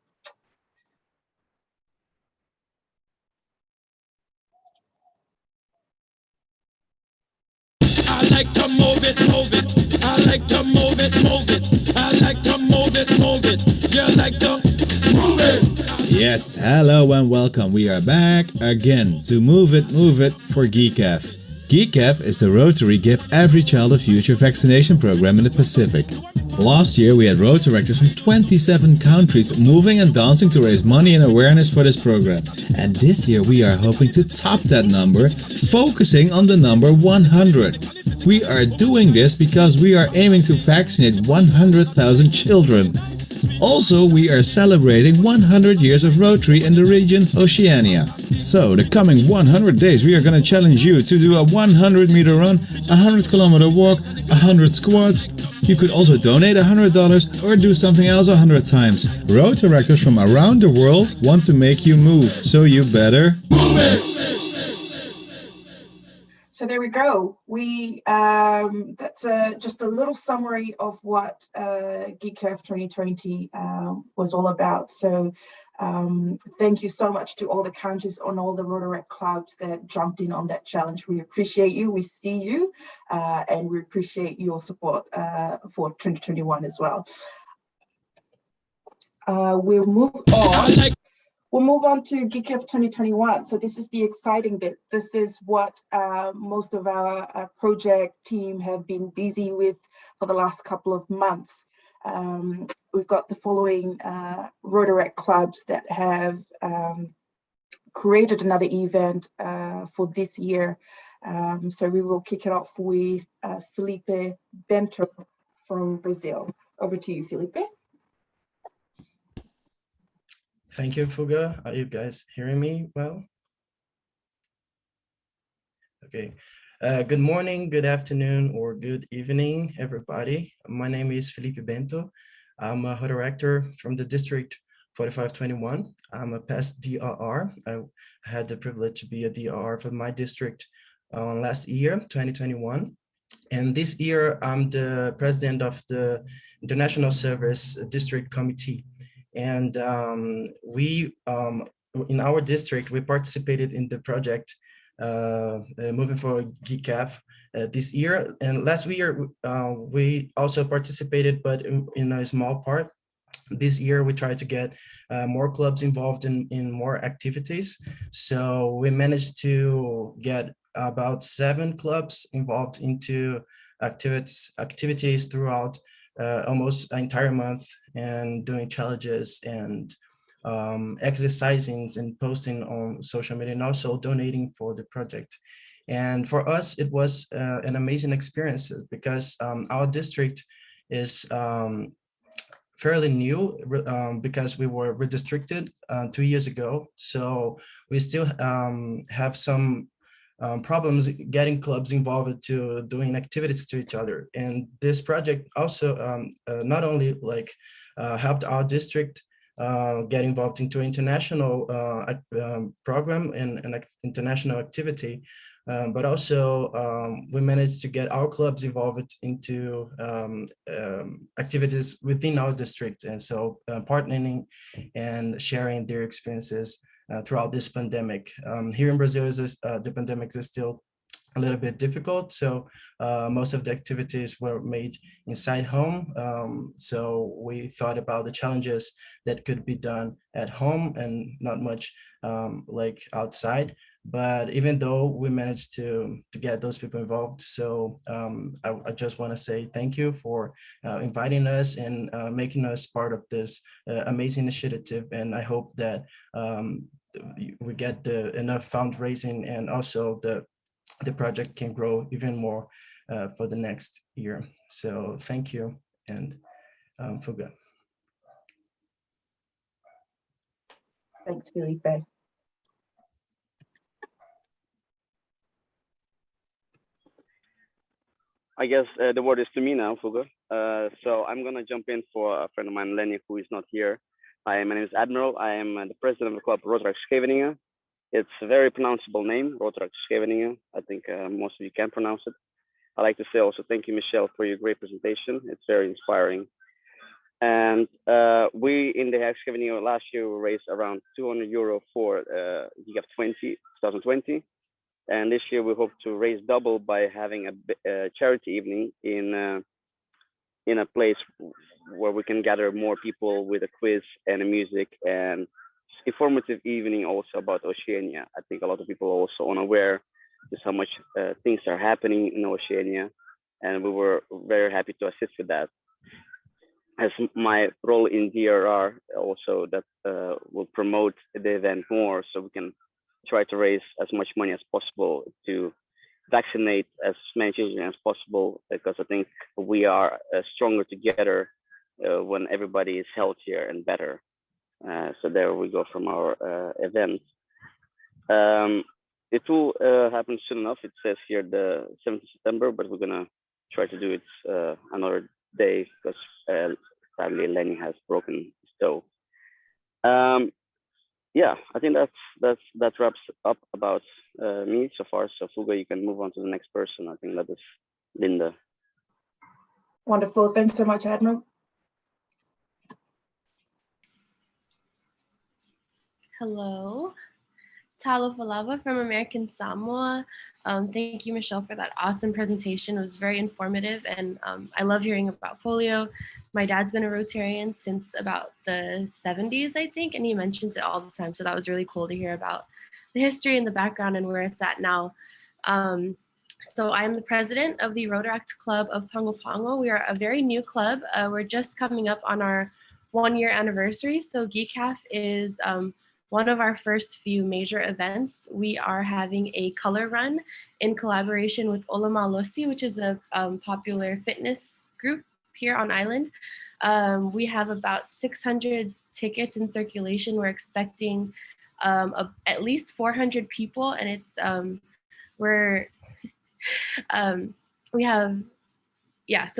[SPEAKER 8] I like to move it, move it. I like to move it, move it. I like to move it, move it. You like to move it.
[SPEAKER 9] Yes, hello and welcome. We are back again to Move It for GECAF. GECAF is the Rotary Give Every Child a Future vaccination program in the Pacific. Last year we had Rotaractors from 27 countries moving and dancing to raise money and awareness for this program. And this year we are hoping to top that number, focusing on the number 100. We are doing this because we are aiming to vaccinate 100,000 children. Also, we are celebrating 100 years of Rotary in the region Oceania. So, the coming 100 days we are going to challenge you to do a 100-meter run, a 100-kilometer walk, 100 squats. You could also donate $100 or do something else 100 times. Rotaractors from around the world want to make you move, so you better move it!
[SPEAKER 2] So there we go. That's just a little summary of what GECAF 2020 was all about. So thank you so much to all the countries and all the Rotaract clubs that jumped in on that challenge. We appreciate you, we see you, and we appreciate your support for 2021 as well. We'll move on. We'll move on to GECAF 2021. So this is the exciting bit. This is what most of our project team have been busy with for the last couple of months. We've got the following Rotaract clubs that have created another event for this year. So we will kick it off with Felipe Bento from Brazil. Over to you, Felipe.
[SPEAKER 6] Thank you, Fuga. Are you guys hearing me well? Okay. Good morning, good afternoon, or good evening, everybody. My name is Felipe Bento. I'm a Rotaractor from the District 4521. I'm a past DRR. I had the privilege to be a DRR for my district last year, 2021. And this year, I'm the president of the International Service District Committee. And we, in our district, we participated in the project MoveforGECAF this year. And last year, we also participated, but in a small part. This year, we tried to get more clubs involved in more activities. So we managed to get about 7 clubs involved into activities throughout almost an entire month, and doing challenges and exercising and posting on social media, and also donating for the project. And for us, it was an amazing experience because our district is fairly new because we were redistricted 2 years ago. So we still have some problems getting clubs involved to doing activities to each other. And this project also not only like helped our district get involved into international program and international activity, but also we managed to get our clubs involved into activities within our district. And so partnering and sharing their experiences throughout this pandemic. Here in Brazil, the pandemic is still a little bit difficult. So most of the activities were made inside home. So we thought about the challenges that could be done at home and not much like outside. But even though we managed to get those people involved, so I just want to say thank you for inviting us and making us part of this amazing initiative. And I hope that we get enough fundraising, and also the project can grow even more for the next year. So thank you, and Fuga.
[SPEAKER 2] Thanks, Felipe.
[SPEAKER 10] I guess the word is to me now, Fuga. So I'm going to jump in for a friend of mine, Lenny, who is not here. Hi, my name is Admiral. I am the president of the club Rotaractors and Rotarians. It's a very pronounceable name, Rotaractors and Rotarians. I think most of you can pronounce it. I'd like to say also thank you, Michelle, for your great presentation. It's very inspiring. And we in the Rotaract last year we raised around €200 for GECAF 2020. And this year we hope to raise double by having a charity evening in a place where we can gather more people with a quiz and a music and informative evening also about Oceania. I think a lot of people are also unaware just how much things are happening in Oceania, and we were very happy to assist with that. As my role in DRR also that will promote the event more, so we can try to raise as much money as possible to vaccinate as many children as possible, because I think we are stronger together when everybody is healthier and better. So there we go from our event. It will happen soon enough. It says here the 7th of September, but we're gonna try to do it another day because sadly Lenny has broken his toe. Yeah, I think that wraps up about me so far. So Fuga, you can move on to the next person. I think that is Linda.
[SPEAKER 2] Wonderful. Thanks so much, Admiral.
[SPEAKER 11] Hello, Talo Falava from American Samoa. Thank you, Michelle, for that awesome presentation. It was very informative, and I love hearing about polio. My dad's been a Rotarian since about the 70s, I think, and he mentions it all the time. So that was really cool to hear about the history and the background and where it's at now. So I'm the president of the Rotaract Club of Pago Pago. We are a very new club. We're just coming up on our 1-year anniversary. So GECAF is one of our first few major events. We are having a color run in collaboration with Olama Losi, which is a popular fitness group here on island. We have about 600 tickets in circulation. We're expecting at least 400 people, and it's so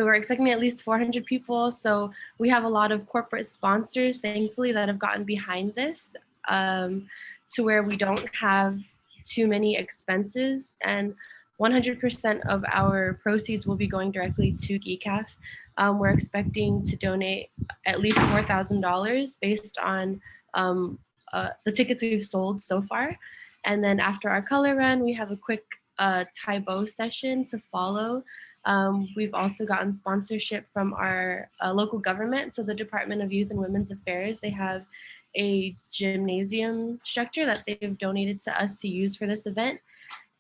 [SPEAKER 11] we're expecting at least 400 people. So we have a lot of corporate sponsors, thankfully, that have gotten behind this to where we don't have too many expenses, and 100% of our proceeds will be going directly to GECAF. We're expecting to donate at least $4,000 based on the tickets we've sold so far. And then after our color run, we have a quick Taibo session to follow. We've also gotten sponsorship from our local government. So the Department of Youth and Women's Affairs, they have a gymnasium structure that they've donated to us to use for this event.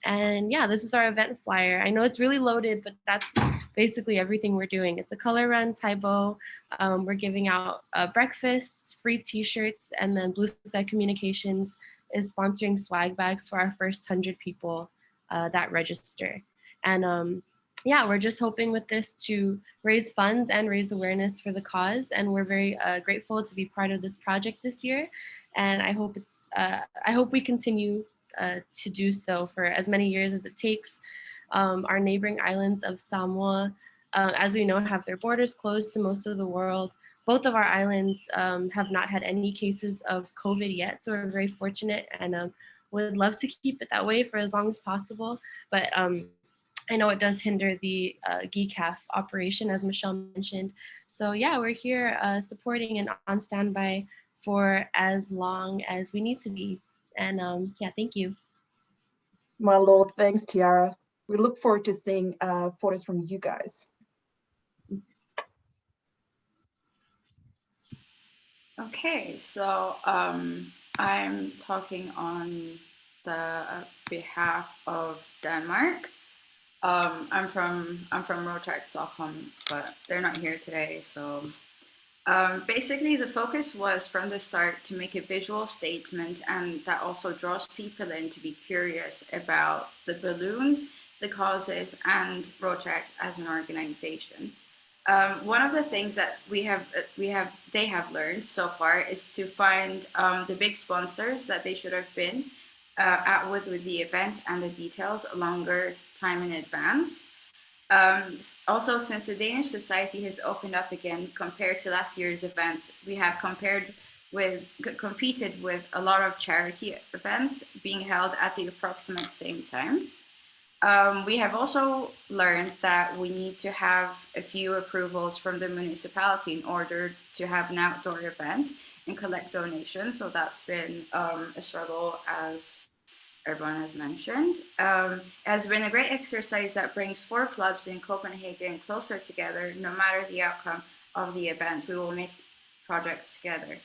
[SPEAKER 11] And yeah, this is our event flyer. I know it's really loaded, but that's basically everything we're doing. It's a color run, Taibo. We're giving out breakfasts, free t-shirts, and then Blue Sky Communications is sponsoring swag bags for our first 100 people that register. And yeah, we're just hoping with this to raise funds and raise awareness for the cause. And we're very grateful to be part of this project this year. And I hope I hope we continue to do so for as many years as it takes. Our neighboring islands of Samoa, as we know, have their borders closed to most of the world. Both of our islands have not had any cases of COVID yet, so we're very fortunate and would love to keep it that way for as long as possible. But I know it does hinder the GECAF operation, as Michelle mentioned. So yeah, we're here supporting and on standby for as long as we need to be. And yeah, thank you.
[SPEAKER 2] My Lord, thanks, Tiara. We look forward to seeing photos from you guys.
[SPEAKER 12] Okay, so I'm talking on the behalf of Denmark. I'm from Rotaract Stockholm, but they're not here today. So basically, the focus was from the start to make a visual statement, and that also draws people in to be curious about the balloons, the causes, and Rotaract as an organization. One of the things that they have learned so far is to find the big sponsors that they should have been at with the event and the details a longer time in advance. Also, since the Danish society has opened up again compared to last year's events, we have competed with a lot of charity events being held at the approximate same time. We have also learned that we need to have a few approvals from the municipality in order to have an outdoor event and collect donations. So that's been a struggle, as everyone has mentioned. It has been a great exercise that brings 4 clubs in Copenhagen closer together. No matter the outcome of the event, we will make projects together.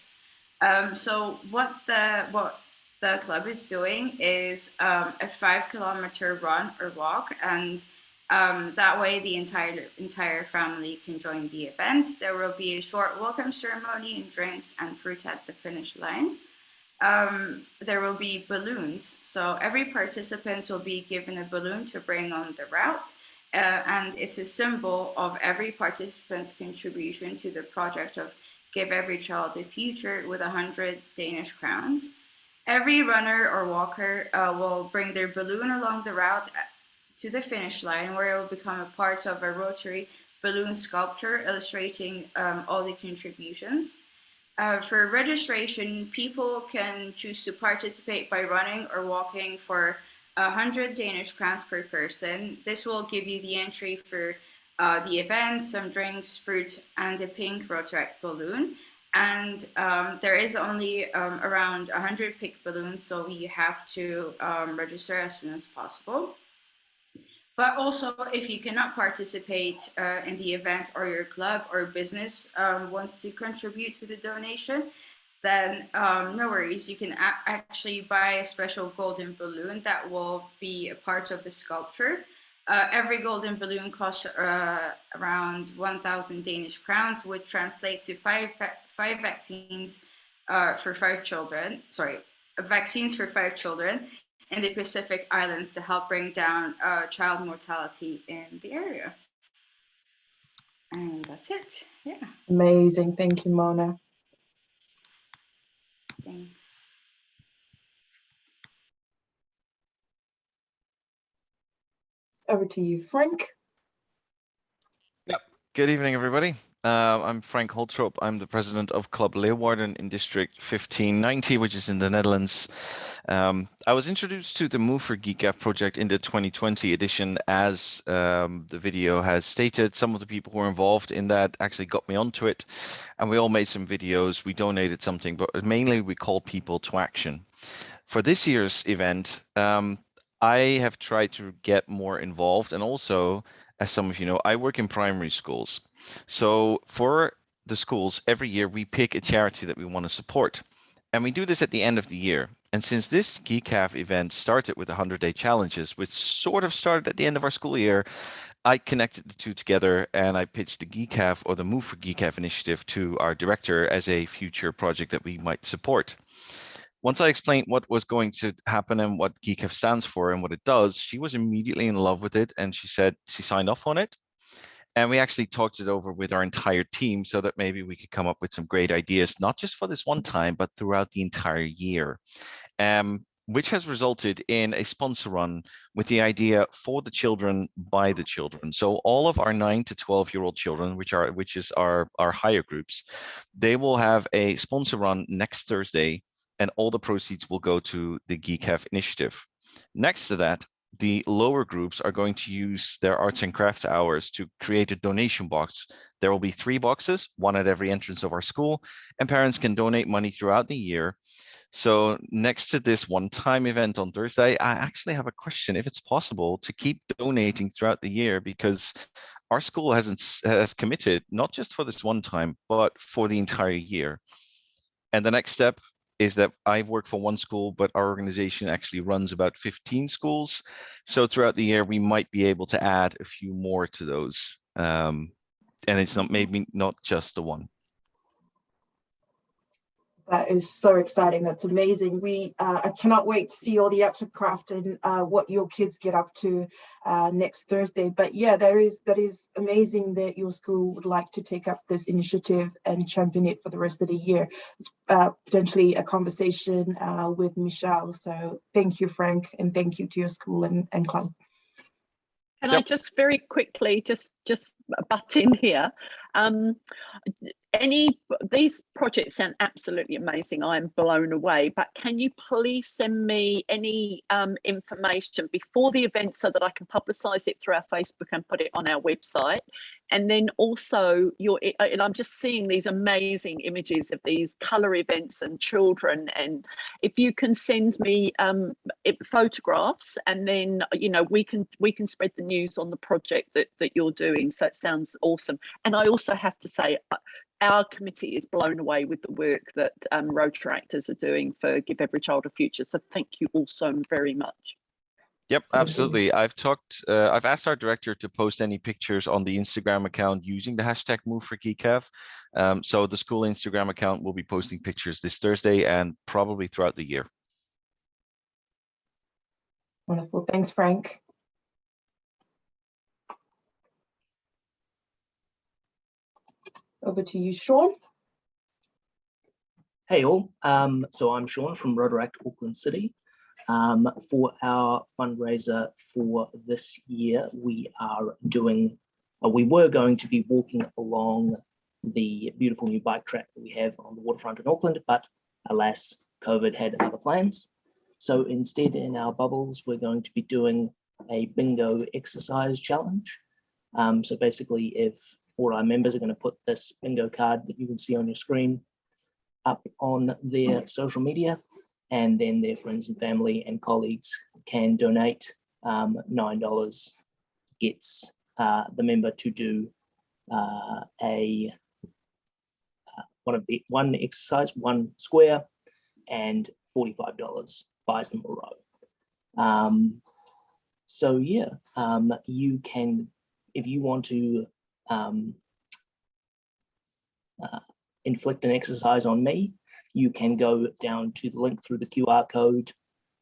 [SPEAKER 12] So what the club is doing is a 5-kilometer run or walk, and that way the entire family can join the event. There will be a short welcome ceremony and drinks and fruit at the finish line. there will be balloons. So every participant will be given a balloon to bring on the route. And it's a symbol of every participant's contribution to the project of Give Every Child a Future with 100 Danish crowns. Every runner or walker will bring their balloon along the route to the finish line, where it will become a part of a Rotary balloon sculpture illustrating all the contributions. For registration, people can choose to participate by running or walking for 100 Danish crowns per person. This will give you the entry for the event, some drinks, fruit, and a pink Rotaract balloon. And there is only around 100 pink balloons, so you have to register as soon as possible. But also, if you cannot participate in the event, or your club or business wants to contribute with a donation, then no worries. You can actually buy a special golden balloon that will be a part of the sculpture. Every golden balloon costs around 1,000 Danish crowns, which translates to five vaccines for 5 children. Sorry, vaccines for 5 children in the Pacific Islands to help bring down child mortality in the area. And that's it. Yeah.
[SPEAKER 2] Amazing. Thank you, Mona.
[SPEAKER 12] Thanks.
[SPEAKER 2] Over to you, Frank.
[SPEAKER 13] Yep. Good evening, everybody. I'm Frank Holtrop. I'm the president of Club Leeuwarden in District 1590, which is in the Netherlands. I was introduced to the MoveforGECAF project in the 2020 edition, as the video has stated. Some of the people who were involved in that actually got me onto it, and we all made some videos. We donated something, but mainly we called people to action. For this year's event, I have tried to get more involved, and also, as some of you know, I work in primary schools. So for the schools, every year we pick a charity that we want to support. And we do this at the end of the year. And since this GECAF event started with 100-day challenges, which sort of started at the end of our school year, I connected the two together, and I pitched the GECAF, or the MoveforGECAF initiative, to our director as a future project that we might support. Once I explained what was going to happen and what GECAF stands for and what it does, she was immediately in love with it, and she said she signed off on it. And we actually talked it over with our entire team so that maybe we could come up with some great ideas, not just for this one time, but throughout the entire year, which has resulted in a sponsor run with the idea for the children, by the children. So all of our 9 to 12-year-old children, which is our higher groups, they will have a sponsor run next Thursday, and all the proceeds will go to the GECAF initiative. Next to that, the lower groups are going to use their arts and crafts hours to create a donation box. There will be 3 boxes, one at every entrance of our school, and parents can donate money throughout the year. So next to this one-time event on Thursday, I actually have a question, if it's possible to keep donating throughout the year, because our school has committed, not just for this one time, but for the entire year. And the next step is that I work for one school, but our organization actually runs about 15 schools. So throughout the year, we might be able to add a few more to those. And it's maybe not just the one.
[SPEAKER 2] That is so exciting. That's amazing. I cannot wait to see all the arts and craft and what your kids get up to next Thursday. But yeah, that is amazing that your school would like to take up this initiative and champion it for the rest of the year. It's potentially a conversation with Michelle. So thank you, Frank, and thank you to your school and club.
[SPEAKER 1] Can I just very quickly just butt in here? These projects sound absolutely amazing. I'm blown away, but can you please send me any information before the event so that I can publicize it through our Facebook and put it on our website? And then also and I'm just seeing these amazing images of these color events and children, and if you can send me photographs, and then we can spread the news on the project that you're doing. So it sounds awesome. And I also have to say, our committee is blown away with the work that Rotaractors are doing for Give Every Child a Future. So thank you all so very much.
[SPEAKER 13] Yep, absolutely. I've asked our director to post any pictures on the Instagram account using the hashtag MoveforGECAF. So the school Instagram account will be posting pictures this Thursday and probably throughout the year.
[SPEAKER 2] Wonderful. Thanks, Frank. Over to you, Sean.
[SPEAKER 14] Hey all, so I'm Sean from Rotaract Auckland City. For our fundraiser for this year, we were going to be walking along the beautiful new bike track that we have on the waterfront in Auckland, but alas, COVID had other plans. So instead, in our bubbles, we're going to be doing a bingo exercise challenge. So basically, if all our members are going to put this bingo card that you can see on your screen up on their social media, and then their friends and family and colleagues can donate. $9 gets the member to do one exercise, one square, and $45 buys them a row. So yeah, you can, if you want to inflict an exercise on me, you can go down to the link through the QR code,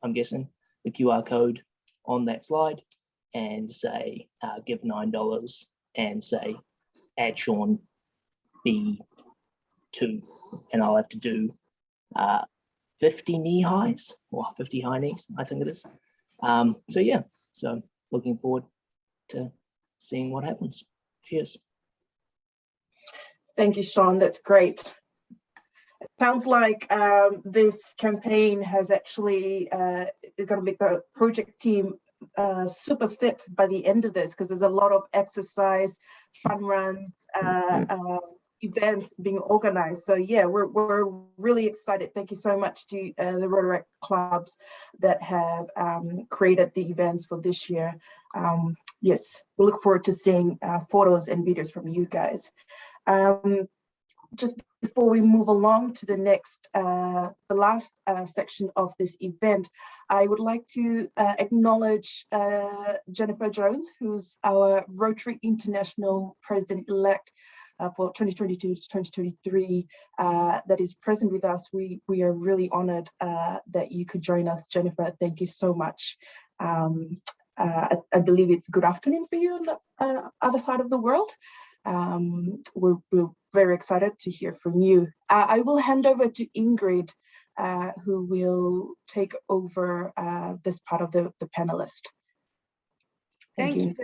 [SPEAKER 14] I'm guessing, the QR code on that slide, and say, give $9 and say, add Sean B2, and I'll have to do 50 knee highs, or 50 high knees, I think it is. So yeah, so looking forward to seeing what happens. Cheers.
[SPEAKER 2] Thank you, Sean, that's great. It sounds like this campaign has actually is going to make the project team super fit by the end of this, because there's a lot of exercise, fun runs, events being organized. So yeah, we're really excited. Thank you so much to the Rotaract clubs that have created the events for this year. Yes, we look forward to seeing photos and videos from you guys. Just before we move along to the next, the last section of this event, I would like to acknowledge Jennifer Jones, who's our Rotary International President-elect for 2022 to 2023, that is present with us. We are really honored that you could join us, Jennifer. Thank you so much. I believe it's good afternoon for you on the other side of the world. We're very excited to hear from you. I will hand over to Ingrid, who will take over this part of the panelist.
[SPEAKER 15] Thank you.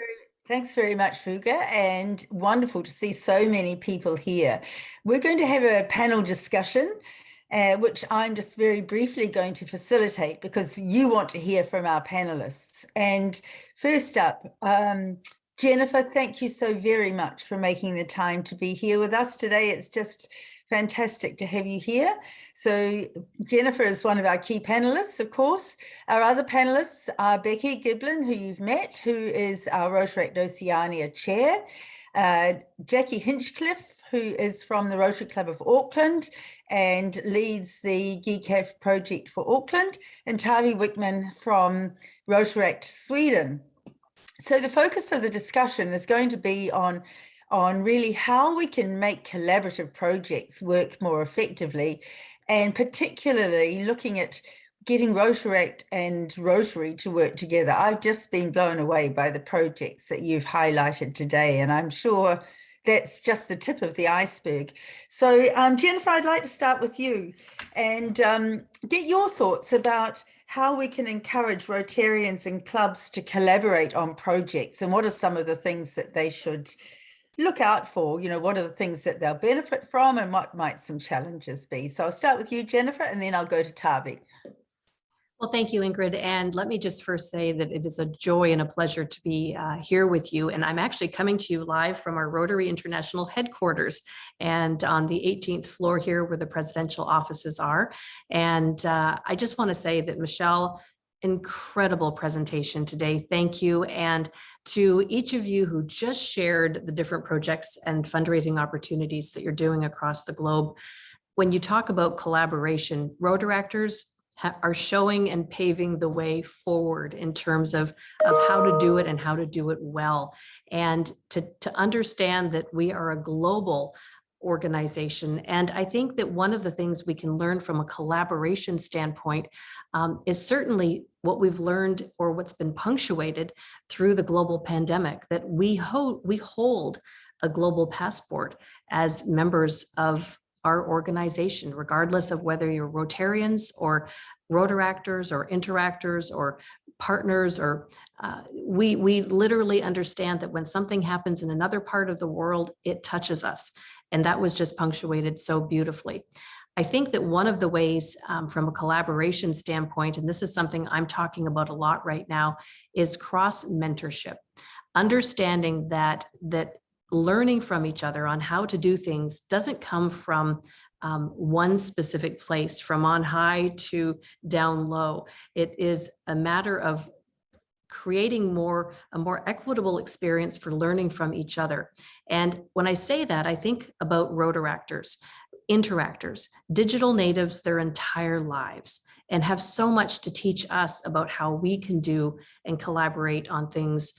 [SPEAKER 15] Thanks very much, Fuga, and wonderful to see so many people here. We're going to have a panel discussion, which I'm just very briefly going to facilitate because you want to hear from our panelists. And first up, Jennifer, thank you so very much for making the time to be here with us today. It's just fantastic to have you here. So Jennifer is one of our key panelists, of course. Our other panelists are Becky Giblin, who you've met, who is our Rotaract Oceania chair, Jackie Hinchcliffe, who is from the Rotary Club of Auckland and leads the GECAF project for Auckland, and Taavi Wickman from Rotaract Sweden. So the focus of the discussion is going to be on really how we can make collaborative projects work more effectively, and particularly looking at getting Rotaract and Rotary to work together. I've just been blown away by the projects that you've highlighted today, and I'm sure that's just the tip of the iceberg. So Jennifer, I'd like to start with you and get your thoughts about how we can encourage Rotarians and clubs to collaborate on projects, and what are some of the things that they should look out for. You know, what are the things that they'll benefit from, and what might some challenges be? So I'll start with you, Jennifer, and then I'll go to Taavi.
[SPEAKER 16] Well, thank you, Ingrid. And let me just first say that it is a joy and a pleasure to be here with you. And I'm actually coming to you live from our Rotary International headquarters and on the 18th floor here where the presidential offices are. And I just want to say that Michelle, incredible presentation today. Thank you. And to each of you who just shared the different projects and fundraising opportunities that you're doing across the globe. When you talk about collaboration, Rotaractors are showing and paving the way forward in terms of how to do it and how to do it well. And to understand that we are a global organization. And I think that one of the things we can learn from a collaboration standpoint is certainly what we've learned, or what's been punctuated through the global pandemic, that we hold a global passport as members of our organization, regardless of whether you're Rotarians or Rotaractors or Interactors or partners, or we literally understand that when something happens in another part of the world, it touches us. And that was just punctuated so beautifully. I think that one of the ways from a collaboration standpoint, and this is something I'm talking about a lot right now, is cross mentorship. Understanding that learning from each other on how to do things doesn't come from one specific place, from on high to down low. It is a matter of creating a more equitable experience for learning from each other. And when I say that, I think about Rotaractors, Interactors, digital natives their entire lives, and have so much to teach us about how we can do and collaborate on things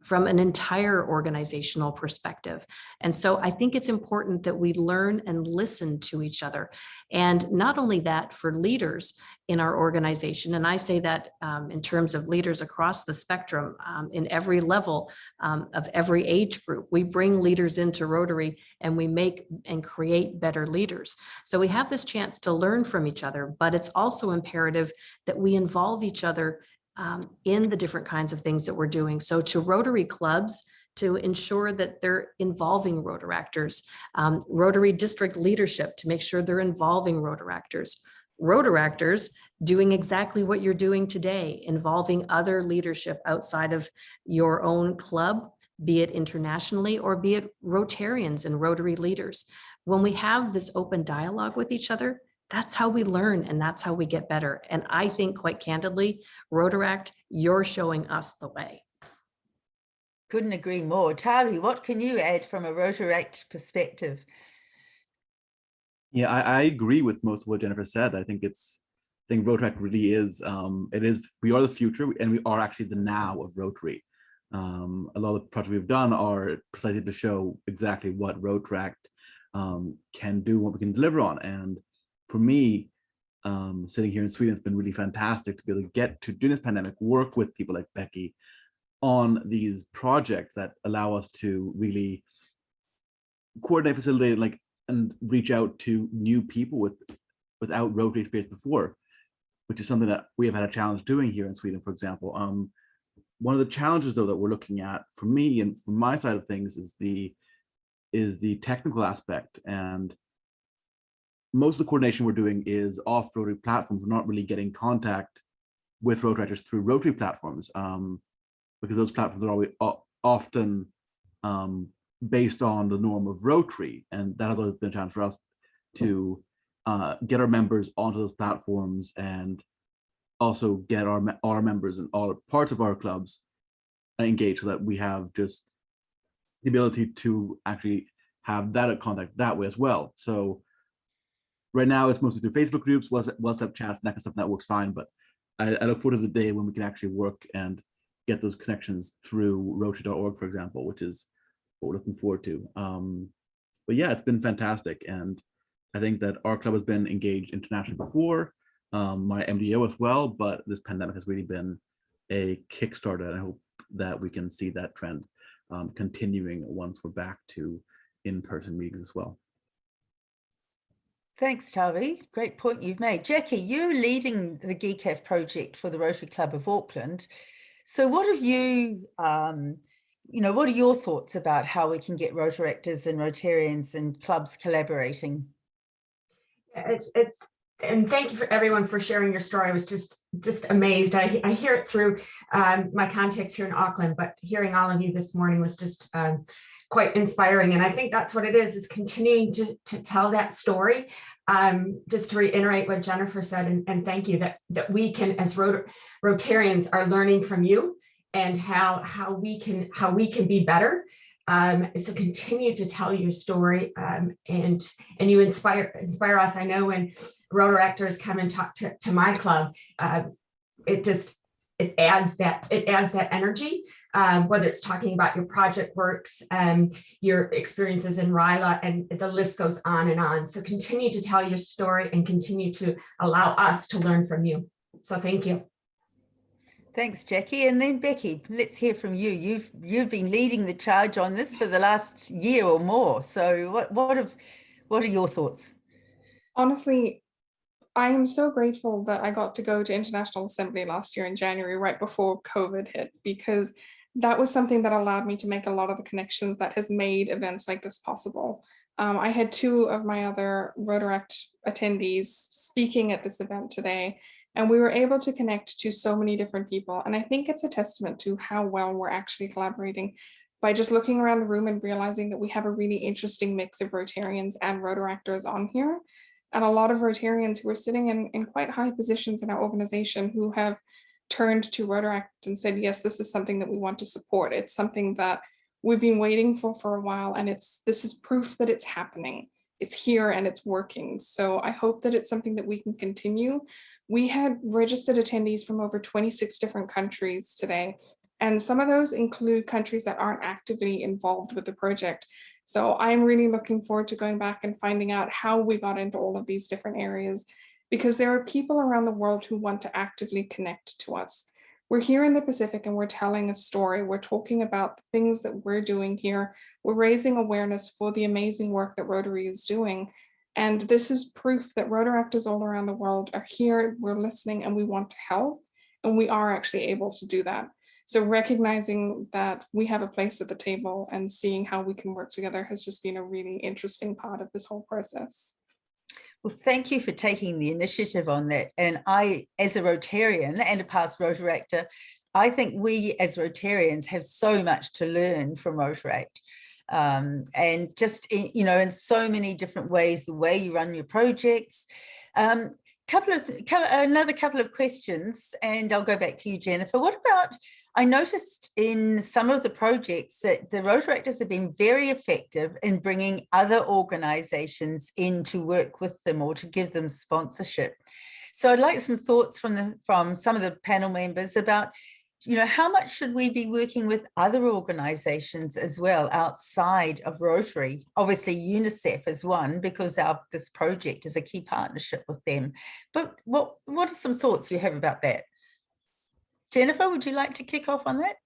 [SPEAKER 16] from an entire organizational perspective. And so I think it's important that we learn and listen to each other. And not only that, for leaders in our organization, and I say that in terms of leaders across the spectrum, in every level of every age group, we bring leaders into Rotary and we make and create better leaders. So we have this chance to learn from each other, but it's also imperative that we involve each other in the different kinds of things that we're doing. So to Rotary clubs, to ensure that they're involving Rotaractors, Rotary district leadership to make sure they're involving Rotaractors, Rotaractors doing exactly what you're doing today, involving other leadership outside of your own club, be it internationally or be it Rotarians and Rotary leaders. When we have this open dialogue with each other, that's how we learn and that's how we get better. And I think, quite candidly, Rotaract, you're showing us the way.
[SPEAKER 15] Couldn't agree more. Taavi, what can you add from a Rotaract perspective?
[SPEAKER 17] Yeah, I agree with most of what Jennifer said. I think Rotaract really is, we are the future and we are actually the now of Rotary. A lot of the projects we've done are precisely to show exactly what Rotaract can do, what we can deliver on. And for me, sitting here in Sweden, it's been really fantastic to be able to get to, during this pandemic, work with people like Becky on these projects that allow us to really coordinate, facilitate, and reach out to new people without Rotary experience before, which is something that we have had a challenge doing here in Sweden, for example. One of the challenges, though, that we're looking at, for me and from my side of things, is the technical aspect. And most of the coordination we're doing is off Rotary platforms. We're not really getting contact with Rotaractors through Rotary platforms, because those platforms are often based on the norm of Rotary. And that has always been a chance for us to get our members onto those platforms and also get our members and all parts of our clubs engaged, so that we have just the ability to actually have that contact that way as well. So right now it's mostly through Facebook groups, WhatsApp chats, and that kind of stuff. That works fine, but I look forward to the day when we can actually work and get those connections through Rotary.org, for example, which is what we're looking forward to. But yeah, it's been fantastic. And I think that our club has been engaged internationally before, my MDO as well, but this pandemic has really been a Kickstarter. And I hope that we can see that trend continuing once we're back to in-person meetings as well.
[SPEAKER 15] Thanks, Taavi. Great point you've made. Jackie, you're leading the GECAF project for the Rotary Club of Auckland. So what have you, what are your thoughts about how we can get Rotaractors and Rotarians and clubs collaborating?
[SPEAKER 18] And thank you for everyone for sharing your story. I was just amazed. I hear it through my contacts here in Auckland, but hearing all of you this morning was just quite inspiring. And I think that's what it is continuing to tell that story. Just to reiterate what Jennifer said, and thank you, that we can, as Rotarians, are learning from you and how we can be better. So continue to tell your story, and you inspire us. I know Rotaractors come and talk to my club, it adds that energy, whether it's talking about your project works, your experiences in RILA, and the list goes on and on. So continue to tell your story and continue to allow us to learn from you. So thank you.
[SPEAKER 15] Thanks, Jackie. And then Becky, let's hear from you. You've been leading the charge on this for the last year or more. So what are your thoughts?
[SPEAKER 4] Honestly, I am so grateful that I got to go to International Assembly last year in January, right before COVID hit, because that was something that allowed me to make a lot of the connections that has made events like this possible. I had 2 of my other Rotaract attendees speaking at this event today, and we were able to connect to so many different people. And I think it's a testament to how well we're actually collaborating by just looking around the room and realizing that we have a really interesting mix of Rotarians and Rotaractors on here. And a lot of Rotarians who are sitting in quite high positions in our organization who have turned to Rotaract and said, yes, this is something that we want to support. It's something that we've been waiting for a while, and this is proof that it's happening. It's here and it's working. So I hope that it's something that we can continue. We had registered attendees from over 26 different countries today, and some of those include countries that aren't actively involved with the project. So I'm really looking forward to going back and finding out how we got into all of these different areas, because there are people around the world who want to actively connect to us. We're here in the Pacific and we're telling a story. We're talking about the things that we're doing here. We're raising awareness for the amazing work that Rotary is doing. And this is proof that Rotaractors all around the world are here, we're listening, and we want to help. And we are actually able to do that. So recognizing that we have a place at the table and seeing how we can work together has just been a really interesting part of this whole process.
[SPEAKER 15] Well, thank you for taking the initiative on that. And I, as a Rotarian and a past Rotaractor, I think we as Rotarians have so much to learn from Rotaract. And just, in so many different ways, the way you run your projects. Another couple of questions, and I'll go back to you, Jennifer. What about, I noticed in some of the projects that the Rotaractors have been very effective in bringing other organizations in to work with them or to give them sponsorship. So I'd like some thoughts from some of the panel members about, how much should we be working with other organizations as well outside of Rotary? Obviously UNICEF is one, because this project is a key partnership with them. But what are some thoughts you have about that? Jennifer, would you like to kick off on that?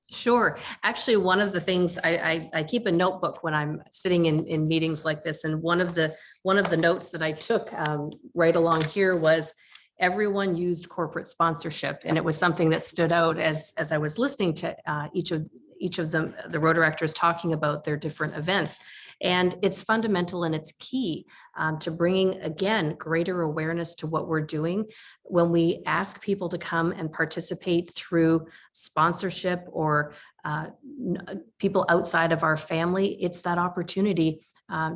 [SPEAKER 16] Sure. Actually, one of the things I keep a notebook when I'm sitting in meetings like this, and one of the notes that I took right along here was everyone used corporate sponsorship, and it was something that stood out as I was listening to each of them, the Rotaractors, talking about their different events. And it's fundamental and it's key to bringing, again, greater awareness to what we're doing. When we ask people to come and participate through sponsorship or people outside of our family, it's that opportunity,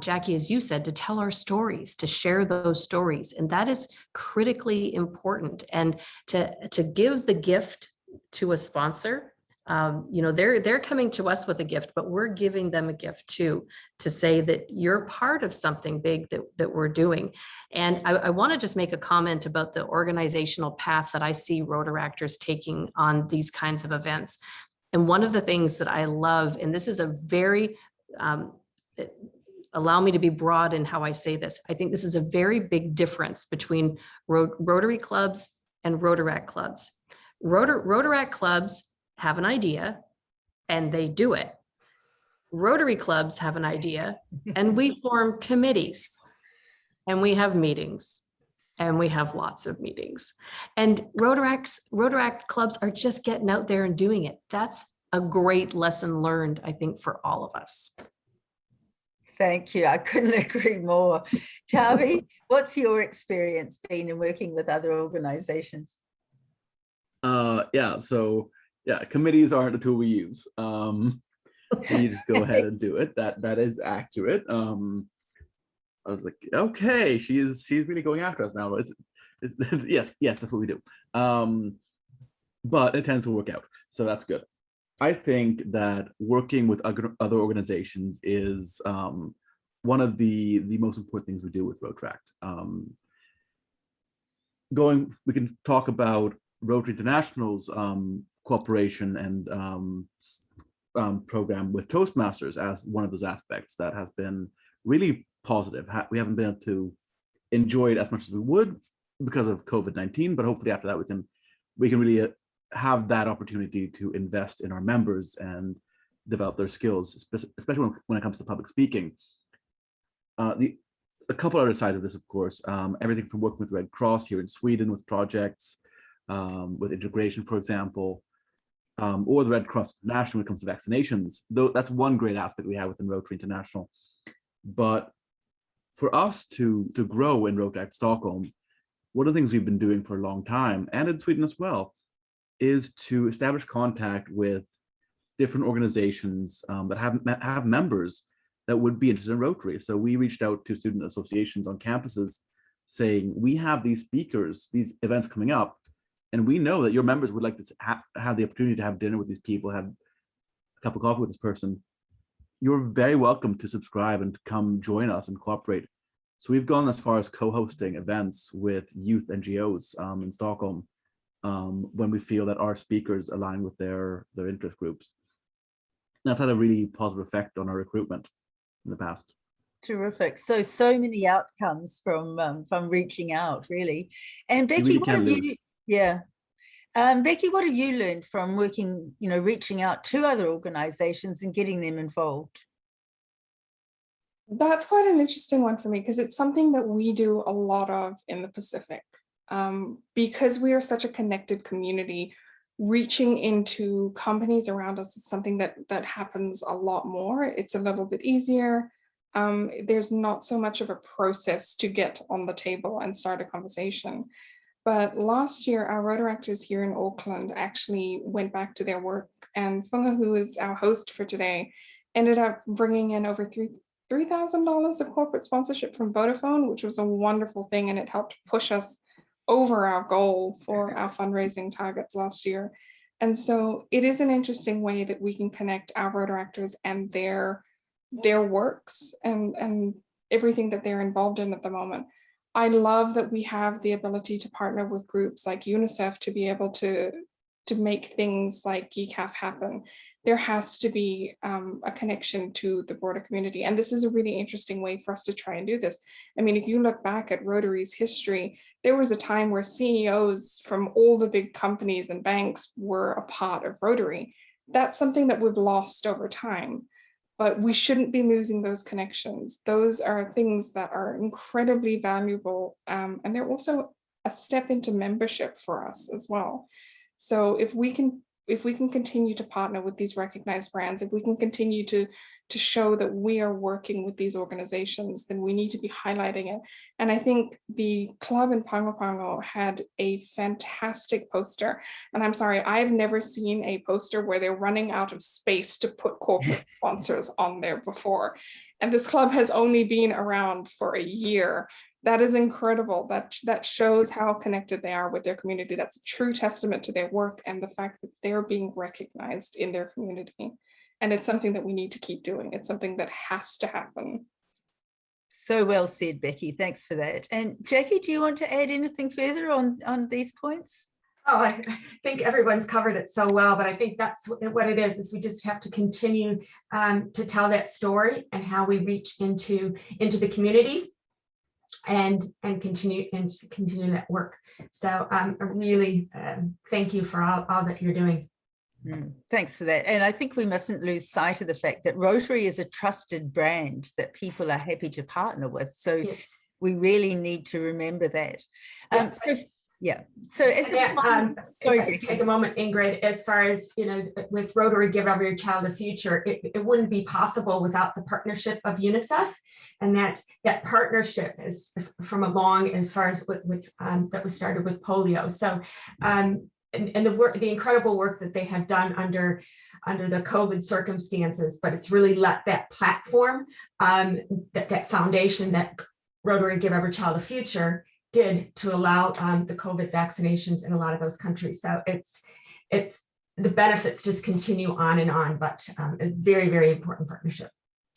[SPEAKER 16] Jackie, as you said, to tell our stories, to share those stories. And that is critically important. And to give the gift to a sponsor, they're coming to us with a gift, but we're giving them a gift too, to say that you're part of something big that we're doing. And I want to just make a comment about the organizational path that I see Rotaractors taking on these kinds of events. And one of the things that I love, and this is a very, allow me to be broad in how I say this, I think this is a very big difference between Rotary clubs and Rotaract clubs. Rotaract clubs have an idea and they do it. Rotary clubs have an idea and we form committees and we have meetings and we have lots of meetings. And Rotaract clubs are just getting out there and doing it. That's a great lesson learned, I think, for all of us.
[SPEAKER 15] Thank you. I couldn't agree more. Taavi, what's your experience been in working with other organizations?
[SPEAKER 17] Yeah, committees aren't a tool we use. You just go ahead and do it. That is accurate. I was like, okay, she's really going after us now. Yes, that's what we do. But it tends to work out, so that's good. I think that working with other organizations is one of the most important things we do with Rotaract. we can talk about Rotary International's cooperation and program with Toastmasters as one of those aspects that has been really positive. We haven't been able to enjoy it as much as we would because of COVID-19, but hopefully after that we can really have that opportunity to invest in our members and develop their skills, especially when it comes to public speaking. A couple other sides of this, of course, everything from working with Red Cross here in Sweden with projects, with integration, for example, or the Red Cross International when it comes to vaccinations. Though that's one great aspect we have within Rotary International. But for us to grow in Rotaract Stockholm, one of the things we've been doing for a long time, and in Sweden as well, is to establish contact with different organizations that have members that would be interested in Rotary. So we reached out to student associations on campuses saying, we have these speakers, these events coming up, and we know that your members would like to have the opportunity to have dinner with these people, have a cup of coffee with this person. You're very welcome to subscribe and come join us and cooperate. So we've gone as far as co-hosting events with youth NGOs in Stockholm when we feel that our speakers align with their interest groups. And that's had a really positive effect on our recruitment in the past.
[SPEAKER 15] Terrific. So many outcomes from reaching out, really. And Becky,
[SPEAKER 17] really
[SPEAKER 15] what have you? Yeah. Becky, what have you learned from working, reaching out to other organizations and getting them involved?
[SPEAKER 4] That's quite an interesting one for me because it's something that we do a lot of in the Pacific. Because we are such a connected community, reaching into companies around us is something that happens a lot more. It's a little bit easier. There's not so much of a process to get on the table and start a conversation. But last year, our Rotaractors here in Auckland actually went back to their work, and Funga, who is our host for today, ended up bringing in over $3,000 of corporate sponsorship from Vodafone, which was a wonderful thing, and it helped push us over our goal for our fundraising targets last year. And so it is an interesting way that we can connect our Rotaractors and their works and everything that they're involved in at the moment. I love that we have the ability to partner with groups like UNICEF to be able to make things like GECAF happen. There has to be a connection to the broader community. And this is a really interesting way for us to try and do this. I mean, if you look back at Rotary's history, there was a time where CEOs from all the big companies and banks were a part of Rotary. That's something that we've lost over time, but we shouldn't be losing those connections. Those are things that are incredibly valuable. And they're also a step into membership for us as well. So if we can continue to partner with these recognized brands, if we can continue to show that we are working with these organizations, then we need to be highlighting it. And I think the club in Pago Pago had a fantastic poster. And I'm sorry, I've never seen a poster where they're running out of space to put corporate sponsors on there before. And this club has only been around for a year. That is incredible. That shows how connected they are with their community. That's a true testament to their work and the fact that they're being recognized in their community. And it's something that we need to keep doing. It's something that has to happen.
[SPEAKER 15] So well said, Becky. Thanks for that. And Jackie, do you want to add anything further on these points?
[SPEAKER 18] Oh, I think everyone's covered it so well, but I think that's what it is we just have to continue to tell that story and how we reach into the communities and continue that work. So I really thank you for all that you're doing.
[SPEAKER 15] Thanks for that. And I think we mustn't lose sight of the fact that Rotary is a trusted brand that people are happy to partner with. So yes, we really need to remember that. So as
[SPEAKER 18] take a moment, Ingrid, as far as, with Rotary Give Every Child a Future, it wouldn't be possible without the partnership of UNICEF. And that partnership is from along as far as that was started with polio. So and the incredible work that they have done under the COVID circumstances, but it's really let that platform, that foundation that Rotary Give Every Child a Future did to allow the COVID vaccinations in a lot of those countries. So it's the benefits just continue on and on, but a very, very important partnership.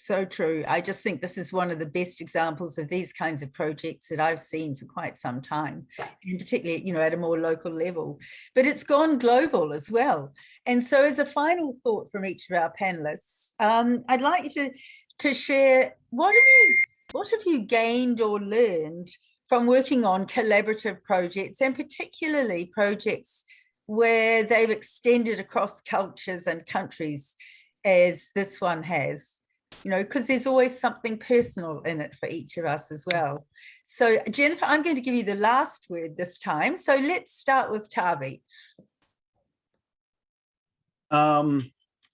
[SPEAKER 15] So true. I just think this is one of the best examples of these kinds of projects that I've seen for quite some time, and particularly, you know, at a more local level. But it's gone global as well. And so, as a final thought from each of our panelists, I'd like you to share what have you gained or learned from working on collaborative projects, and particularly projects where they've extended across cultures and countries, as this one has. You know, because there's always something personal in it for each of us as well. So Jennifer, I'm going to give you the last word this time. So let's start with Taavi.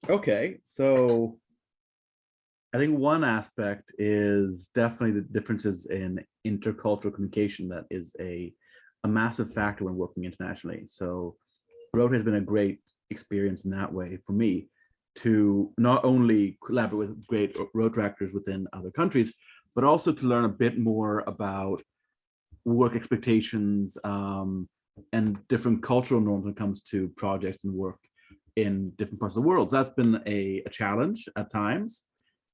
[SPEAKER 17] Okay, so I think one aspect is definitely the differences in intercultural communication. That is a massive factor when working internationally. So Rotary has been a great experience in that way for me, to not only collaborate with great Rotaractors within other countries, but also to learn a bit more about work expectations and different cultural norms when it comes to projects and work in different parts of the world. So that's been a challenge at times,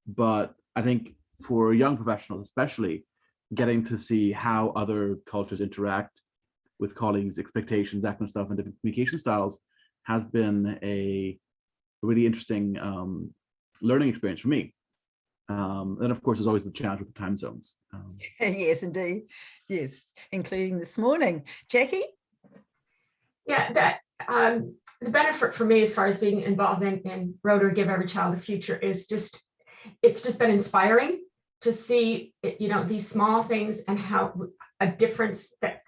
[SPEAKER 17] but I think for young professionals especially, getting to see how other cultures interact with colleagues' expectations, that kind of stuff, and different communication styles has been a really interesting learning experience for me. And of course, there's always the challenge with the time zones.
[SPEAKER 15] Yes, indeed. Yes, including this morning. Jackie?
[SPEAKER 18] Yeah, that the benefit for me as far as being involved in Rotary Give Every Child a Future is just, it's just been inspiring to see, you know, these small things and how a difference that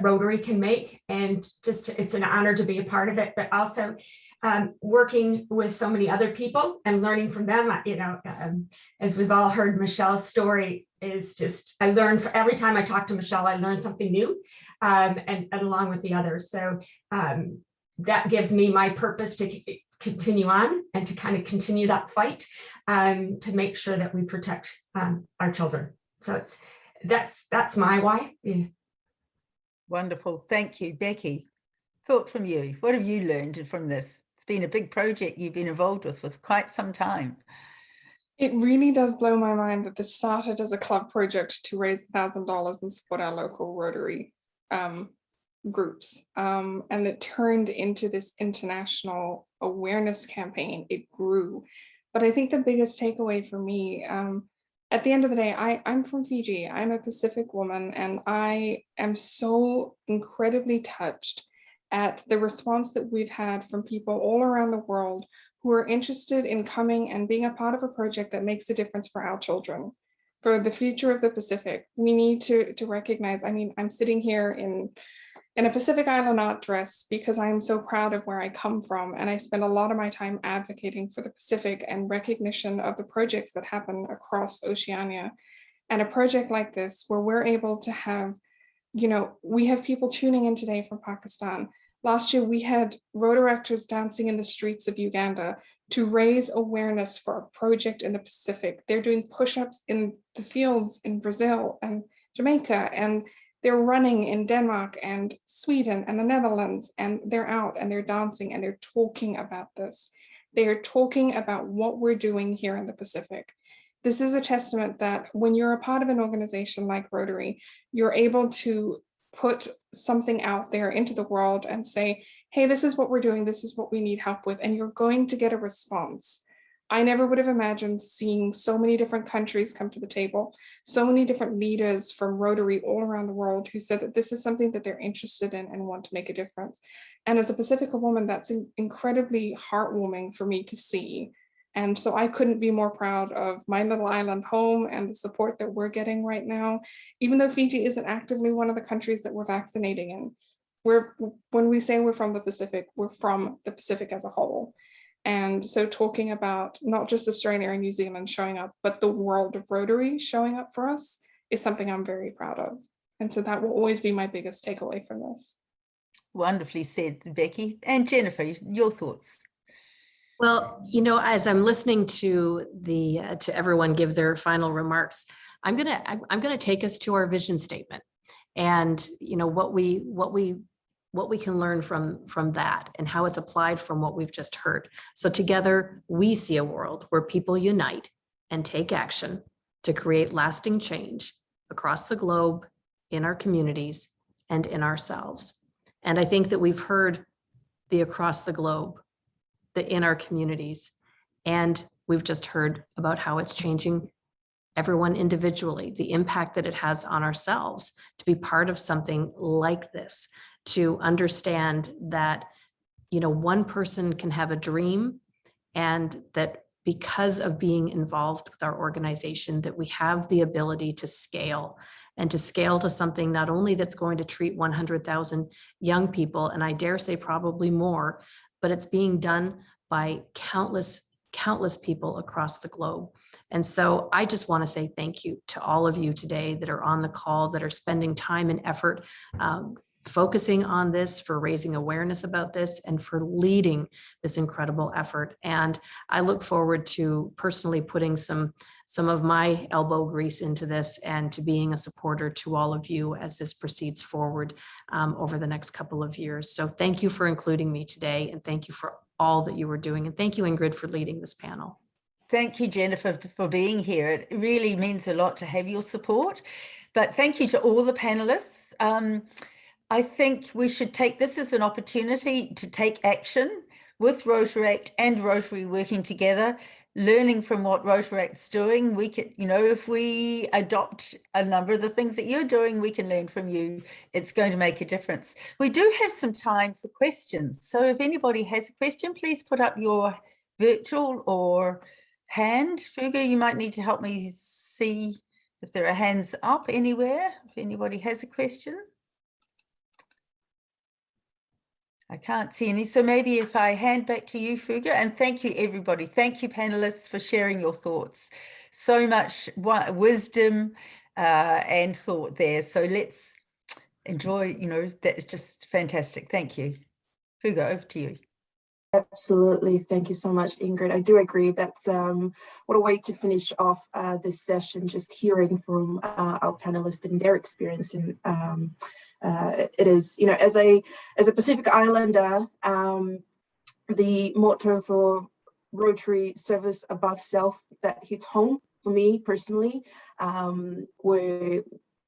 [SPEAKER 18] Rotary can make. And just, it's an honor to be a part of it, but also working with so many other people and learning from them. You know, as we've all heard, Michelle's story is just, I learn for every time I talk to Michelle, I learn something new, and along with the others. So that gives me my purpose to continue on and to kind of continue that fight to make sure that we protect our children. So that's my why. Yeah.
[SPEAKER 15] Wonderful. Thank you, Becky. Thought from you. What have you learned from this? It's been a big project you've been involved with for quite some time.
[SPEAKER 4] It really does blow my mind that this started as a club project to raise $1,000 and support our local Rotary groups. And it turned into this international awareness campaign. It grew. But I think the biggest takeaway for me, at the end of the day, I'm from Fiji. I'm a Pacific woman, and I am so incredibly touched at the response that we've had from people all around the world who are interested in coming and being a part of a project that makes a difference for our children, for the future of the Pacific. We need to recognize, I mean, I'm sitting here in a Pacific Island art dress because I'm so proud of where I come from, and I spend a lot of my time advocating for the Pacific and recognition of the projects that happen across Oceania. And a project like this, where we're able to have, you know, we have people tuning in today from Pakistan. Last year, we had Rotaractors dancing in the streets of Uganda to raise awareness for a project in the Pacific. They're doing push-ups in the fields in Brazil and Jamaica, and they're running in Denmark and Sweden and the Netherlands, and they're out and they're dancing and they're talking about this. They're talking about what we're doing here in the Pacific. This is a testament that when you're a part of an organization like Rotary, you're able to put something out there into the world and say, hey, this is what we're doing, this is what we need help with, and you're going to get a response. I never would have imagined seeing so many different countries come to the table, so many different leaders from Rotary all around the world who said that this is something that they're interested in and want to make a difference. And as a Pacifica woman, that's incredibly heartwarming for me to see. And so I couldn't be more proud of my little island home and the support that we're getting right now, even though Fiji isn't actively one of the countries that we're vaccinating in. When we say we're from the Pacific, we're from the Pacific as a whole. And so talking about not just Australia and New Zealand showing up, but the world of Rotary showing up for us is something I'm very proud of. And so that will always be my biggest takeaway from this.
[SPEAKER 15] Wonderfully said, Becky. And Jennifer, your thoughts?
[SPEAKER 16] Well, you know, as I'm listening to to everyone give their final remarks, I'm gonna take us to our vision statement, and you know what we can learn from that and how it's applied from what we've just heard. So together we see a world where people unite and take action to create lasting change across the globe, in our communities, and in ourselves. And I think that we've heard the across the globe, the in our communities, and we've just heard about how it's changing everyone individually, the impact that it has on ourselves to be part of something like this, to understand that, you know, one person can have a dream, and that because of being involved with our organization, that we have the ability to scale, and to scale to something not only that's going to treat 100,000 young people, and I dare say probably more, but it's being done by countless people across the globe. And so I just want to say thank you to all of you today that are on the call, that are spending time and effort focusing on this, for raising awareness about this, and for leading this incredible effort. And I look forward to personally putting some of my elbow grease into this, and to being a supporter to all of you as this proceeds forward over the next couple of years. So thank you for including me today, and thank you for all that you were doing. And thank you, Ingrid, for leading this panel.
[SPEAKER 15] Thank you, Jennifer, for being here. It really means a lot to have your support. But thank you to all the panelists. I think we should take this as an opportunity to take action with Rotaract and Rotary working together, learning from what Rotaract's doing. We could, you know, if we adopt a number of the things that you're doing, we can learn from you. It's going to make a difference. We do have some time for questions. So if anybody has a question, please put up your virtual or hand. Fuga, you might need to help me see if there are hands up anywhere, if anybody has a question. I can't see any, so maybe if I hand back to you, Fuga, and thank you, everybody. Thank you, panelists, for sharing your thoughts. So much wisdom and thought there. So let's enjoy, you know, that's just fantastic. Thank you. Fuga, over to you.
[SPEAKER 2] Absolutely. Thank you so much, Ingrid. I do agree. That's what a way to finish off this session, just hearing from our panelists and their experience in it is, you know, as a Pacific Islander, the motto for Rotary, service above self, that hits home for me personally, where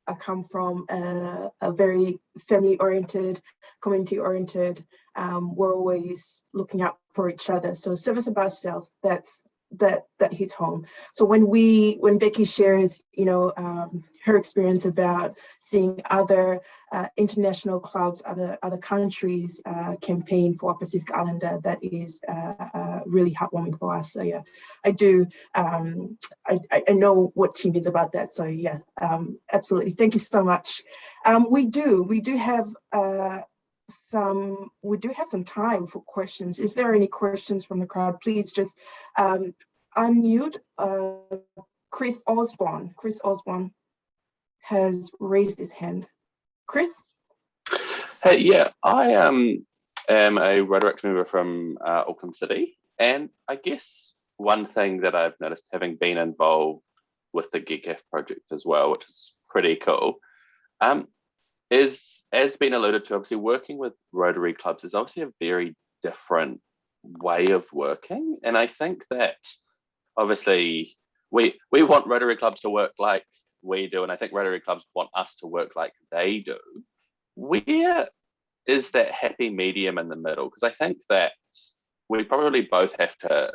[SPEAKER 2] I come from a very family-oriented, community-oriented. We're always looking out for each other. So service above self, that hits home. So when Becky shares, you know, her experience about seeing other international clubs, other countries campaign for a Pacific Islander, that is really heartwarming for us. So yeah, I do. I know what she means about that. So yeah, absolutely. Thank you so much. We do have some time for questions. Is there any questions from the crowd? Please just unmute. Chris Osborne. Chris Osborne has raised his hand. Chris?
[SPEAKER 19] Hey, yeah, I am a Rotaract member from Auckland City, and I guess one thing that I've noticed, having been involved with the GECAF project as well, which is pretty cool, is, as been alluded to, obviously working with Rotary clubs is obviously a very different way of working. And I think that obviously we want Rotary clubs to work like we do, and I think Rotary clubs want us to work like they do. Where is that happy medium in the middle? Because I think that we probably both have to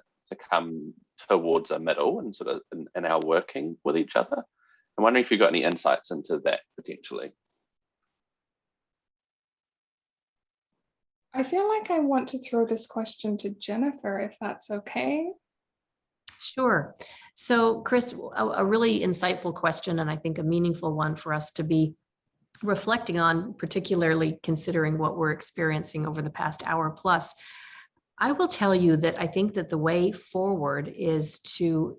[SPEAKER 19] come towards a middle and sort of in our working with each other. I'm wondering if you've got any insights into that potentially.
[SPEAKER 4] I feel like I want to throw this question to Jennifer, if that's okay.
[SPEAKER 16] Sure. So Chris, a really insightful question, and I think a meaningful one for us to be reflecting on, particularly considering what we're experiencing over the past hour plus. I will tell you that I think that the way forward is to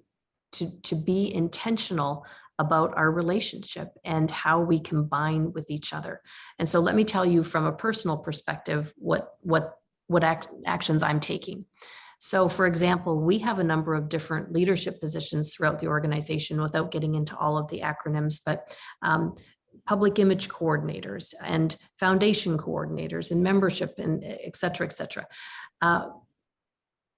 [SPEAKER 16] be intentional about our relationship and how we combine with each other. And so let me tell you from a personal perspective what actions I'm taking. So for example, we have a number of different leadership positions throughout the organization, without getting into all of the acronyms, but public image coordinators and foundation coordinators and membership and et cetera, et cetera.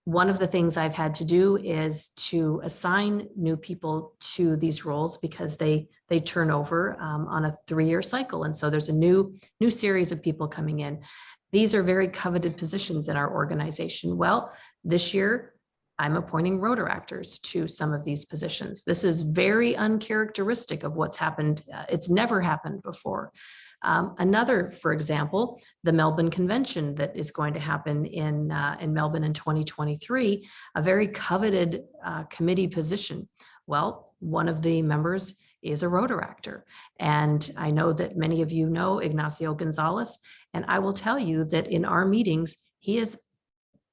[SPEAKER 16] one of the things I've had to do is to assign new people to these roles because they turn over on a 3-year cycle. And so there's a new series of people coming in. These are very coveted positions in our organization. Well, this year, I'm appointing Rotaractors to some of these positions. This is very uncharacteristic of what's happened. It's never happened before. Another, for example, the Melbourne Convention that is going to happen in Melbourne in 2023, a very coveted committee position. Well, one of the members is a Rotaractor. And I know that many of you know Ignacio Gonzalez, and I will tell you that in our meetings, he is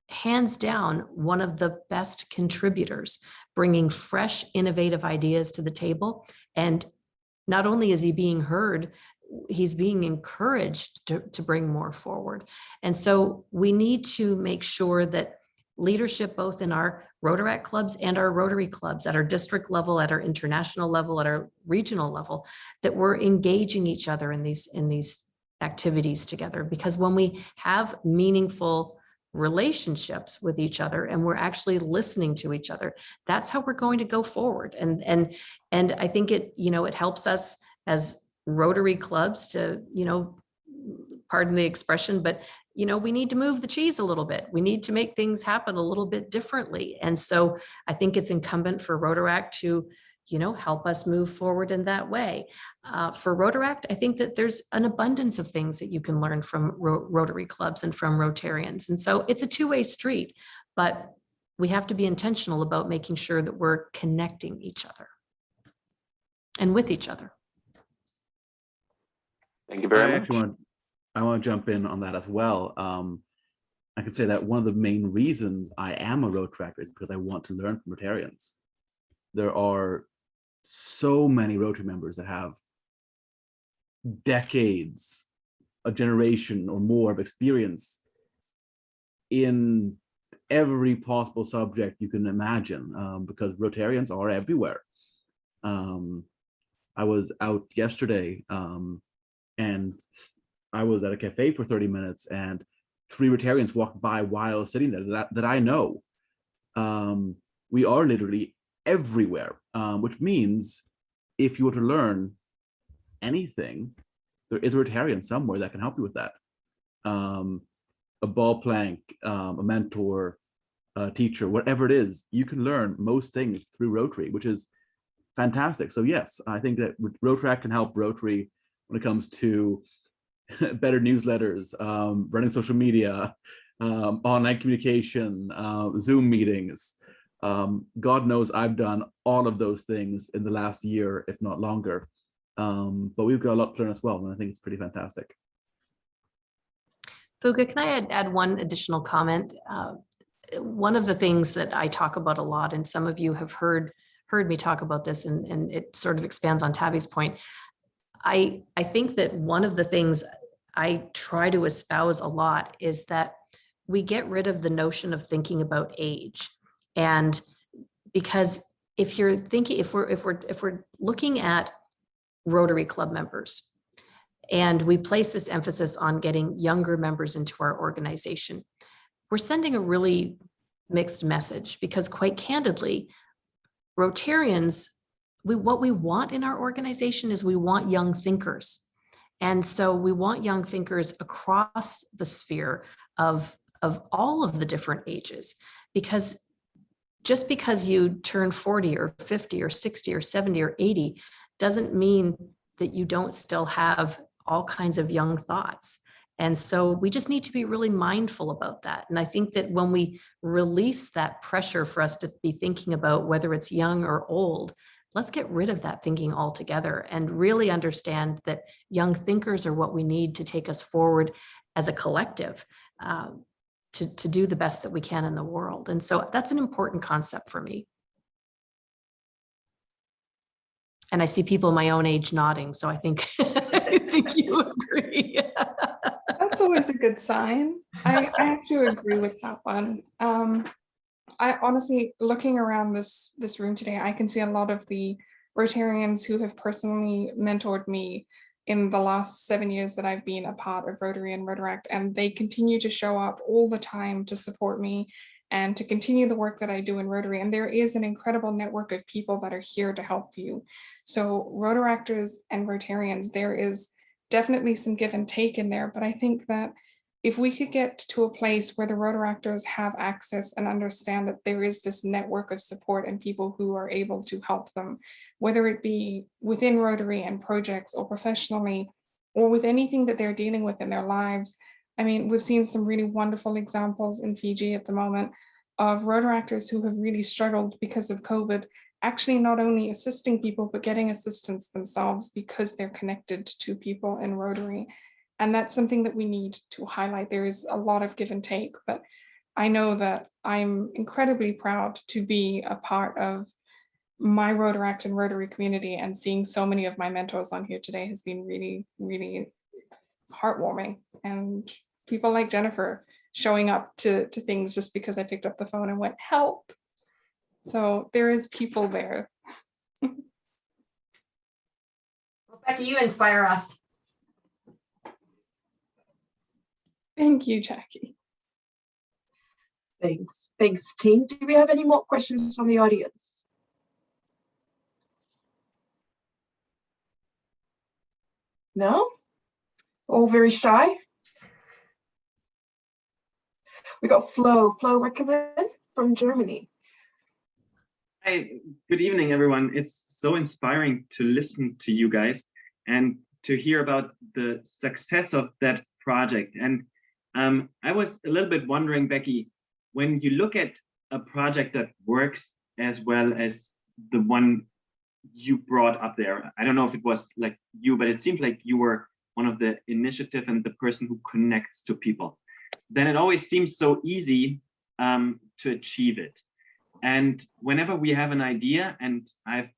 [SPEAKER 16] hands down one of the best contributors, bringing fresh, innovative ideas to the table. And not only is he being heard, he's being encouraged to bring more forward. And so we need to make sure that leadership, both in our Rotaract clubs and our Rotary clubs, at our district level, at our international level, at our regional level, that we're engaging each other in these activities together. Because when we have meaningful relationships with each other and we're actually listening to each other, that's how we're going to go forward. And I think it helps us as Rotary clubs to, pardon the expression, but we need to move the cheese a little bit. We need to make things happen a little bit differently. And so I think it's incumbent for Rotaract to help us move forward in that way. For Rotaract, I think that there's an abundance of things that you can learn from Rotary clubs and from Rotarians. And so it's a two-way street, but we have to be intentional about making sure that we're connecting each other and with each other.
[SPEAKER 19] Thank you very much.
[SPEAKER 17] I want to jump in on that as well. I could say that one of the main reasons I am a Rotaractor is because I want to learn from Rotarians. There are so many Rotary members that have decades, a generation or more of experience in every possible subject you can imagine, because Rotarians are everywhere. I was out yesterday and I was at a cafe for 30 minutes and 3 Rotarians walked by while I was sitting there that I know. We are literally everywhere, which means if you were to learn anything, there is a Rotarian somewhere that can help you with that. A ball plank, a mentor, a teacher, whatever it is, you can learn most things through Rotary, which is fantastic. So yes, I think that Rotaract can help Rotary when it comes to better newsletters, running social media, online communication, Zoom meetings. God knows I've done all of those things in the last year, if not longer. But we've got a lot to learn as well, and I think it's pretty fantastic.
[SPEAKER 16] Fuga, can I add one additional comment? One of the things that I talk about a lot, and some of you have heard me talk about this, and it sort of expands on Taavi's point. I think that one of the things I try to espouse a lot is that we get rid of the notion of thinking about age. And because if you're thinking, if we're looking at Rotary Club members, and we place this emphasis on getting younger members into our organization, we're sending a really mixed message, because quite candidly, Rotarians, what we want in our organization is we want young thinkers. And so we want young thinkers across the sphere of all of the different ages, because just because you turn 40 or 50 or 60 or 70 or 80 doesn't mean that you don't still have all kinds of young thoughts. And so we just need to be really mindful about that. And I think that when we release that pressure for us to be thinking about whether it's young or old, let's get rid of that thinking altogether and really understand that young thinkers are what we need to take us forward as a collective, to do the best that we can in the world. And so that's an important concept for me. And I see people my own age nodding, so I think I think you agree.
[SPEAKER 4] That's always a good sign. I have to agree with that one. I honestly, looking around this room today, I can see a lot of the Rotarians who have personally mentored me in the last 7 years that I've been a part of Rotary and Rotaract, and they continue to show up all the time to support me and to continue the work that I do in Rotary. And there is an incredible network of people that are here to help you. So Rotaractors and Rotarians, there is definitely some give and take in there, but I think that if we could get to a place where the Rotaractors have access and understand that there is this network of support and people who are able to help them, whether it be within Rotary and projects or professionally, or with anything that they're dealing with in their lives. I mean, we've seen some really wonderful examples in Fiji at the moment of Rotaractors who have really struggled because of COVID, actually not only assisting people, but getting assistance themselves because they're connected to people in Rotary. And that's something that we need to highlight. There is a lot of give and take, but I know that I'm incredibly proud to be a part of my Rotaract and Rotary community, and seeing so many of my mentors on here today has been really, really heartwarming. And people like Jennifer showing up to things just because I picked up the phone and went, help. So there is people there.
[SPEAKER 18] Well, Becky, you inspire us.
[SPEAKER 4] Thank you, Jackie.
[SPEAKER 2] Thanks. Thanks, team. Do we have any more questions from the audience? No? All very shy? We got Flo Wickman from Germany.
[SPEAKER 20] Hi, good evening, everyone. It's so inspiring to listen to you guys and to hear about the success of that project. And I was a little bit wondering, Becky, when you look at a project that works as well as the one you brought up there, I don't know if it was like you, but it seemed like you were one of the initiative and the person who connects to people. Then it always seems so easy to achieve it. And whenever we have an idea, and I've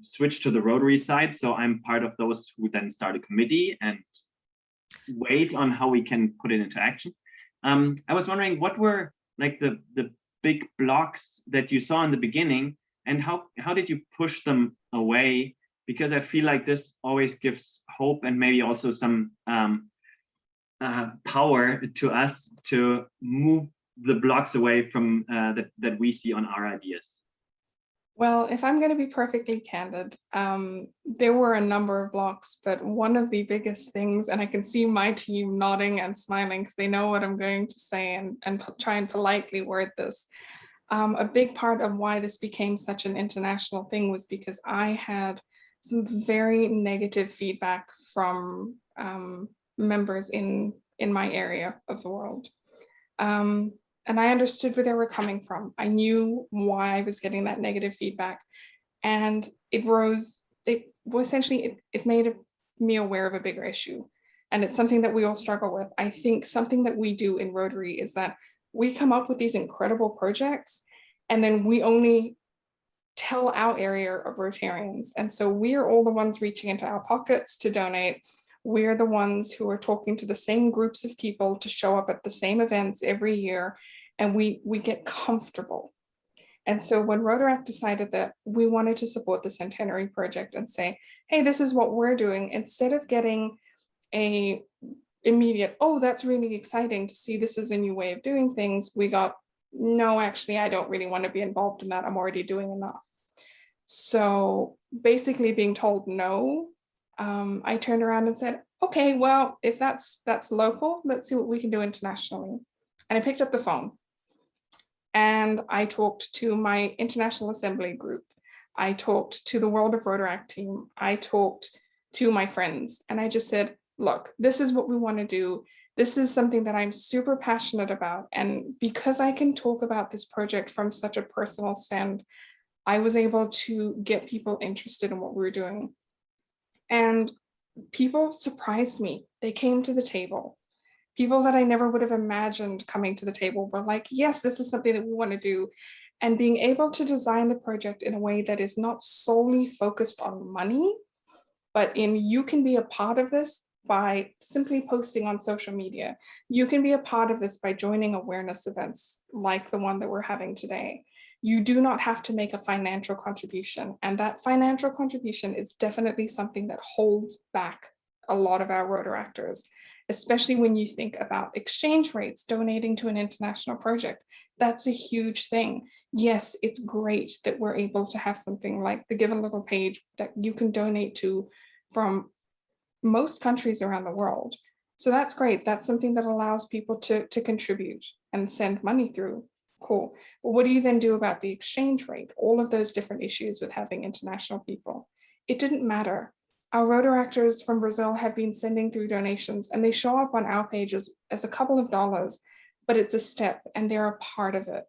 [SPEAKER 20] switched to the Rotary side, so I'm part of those who then start a committee and wait on how we can put it into action. I was wondering, what were like the big blocks that you saw in the beginning, and how did you push them away? Because I feel like this always gives hope and maybe also some power to us to move the blocks away from that we see on our ideas.
[SPEAKER 4] Well, if I'm going to be perfectly candid, there were a number of blocks, but one of the biggest things, and I can see my team nodding and smiling because they know what I'm going to say and try and politely word this. A big part of why this became such an international thing was because I had some very negative feedback from members in my area of the world. And I understood where they were coming from. I knew why I was getting that negative feedback. And it made me aware of a bigger issue. And it's something that we all struggle with. I think something that we do in Rotary is that we come up with these incredible projects, and then we only tell our area of Rotarians. And so we are all the ones reaching into our pockets to donate. We're the ones who are talking to the same groups of people to show up at the same events every year, and we get comfortable. And so when Rotaract decided that we wanted to support the Centenary Project and say, hey, this is what we're doing, instead of getting a immediate, oh, that's really exciting to see, this is a new way of doing things, we got, no, actually, I don't really want to be involved in that. I'm already doing enough. So basically being told no, I turned around and said, okay, well, if that's local, let's see what we can do internationally. And I picked up the phone and I talked to my International Assembly group. I talked to the World of Rotaract team. I talked to my friends, and I just said, look, this is what we want to do. This is something that I'm super passionate about. And because I can talk about this project from such a personal stand, I was able to get people interested in what we were doing. And people surprised me. They came to the table. People that I never would have imagined coming to the table were like, yes, this is something that we want to do. And being able to design the project in a way that is not solely focused on money, but in you can be a part of this by simply posting on social media. You can be a part of this by joining awareness events like the one that we're having today. You do not have to make a financial contribution. And that financial contribution is definitely something that holds back a lot of our Rotaractors, especially when you think about exchange rates, donating to an international project. That's a huge thing. Yes, it's great that we're able to have something like the Give a Little page that you can donate to from most countries around the world. So that's great. That's something that allows people to contribute and send money through. Cool. But what do you then do about the exchange rate? All of those different issues with having international people. It didn't matter. Our Rotaractors from Brazil have been sending through donations, and they show up on our pages as a couple of dollars, but it's a step and they're a part of it.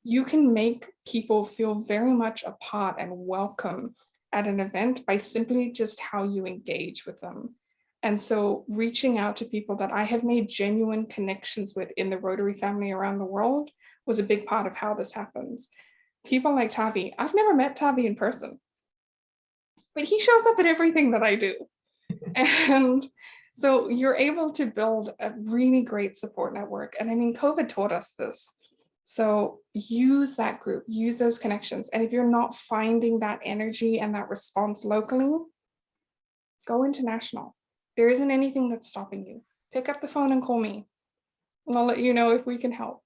[SPEAKER 4] You can make people feel very much a part and welcome at an event by simply just how you engage with them. And so reaching out to people that I have made genuine connections with in the Rotary family around the world was a big part of how this happens. People like Taavi, I've never met Taavi in person, but he shows up at everything that I do. And so you're able to build a really great support network. And I mean, COVID taught us this. So use that group, use those connections. And if you're not finding that energy and that response locally, go international. There isn't anything that's stopping you. Pick up the phone and call me, and I'll let you know if we can help.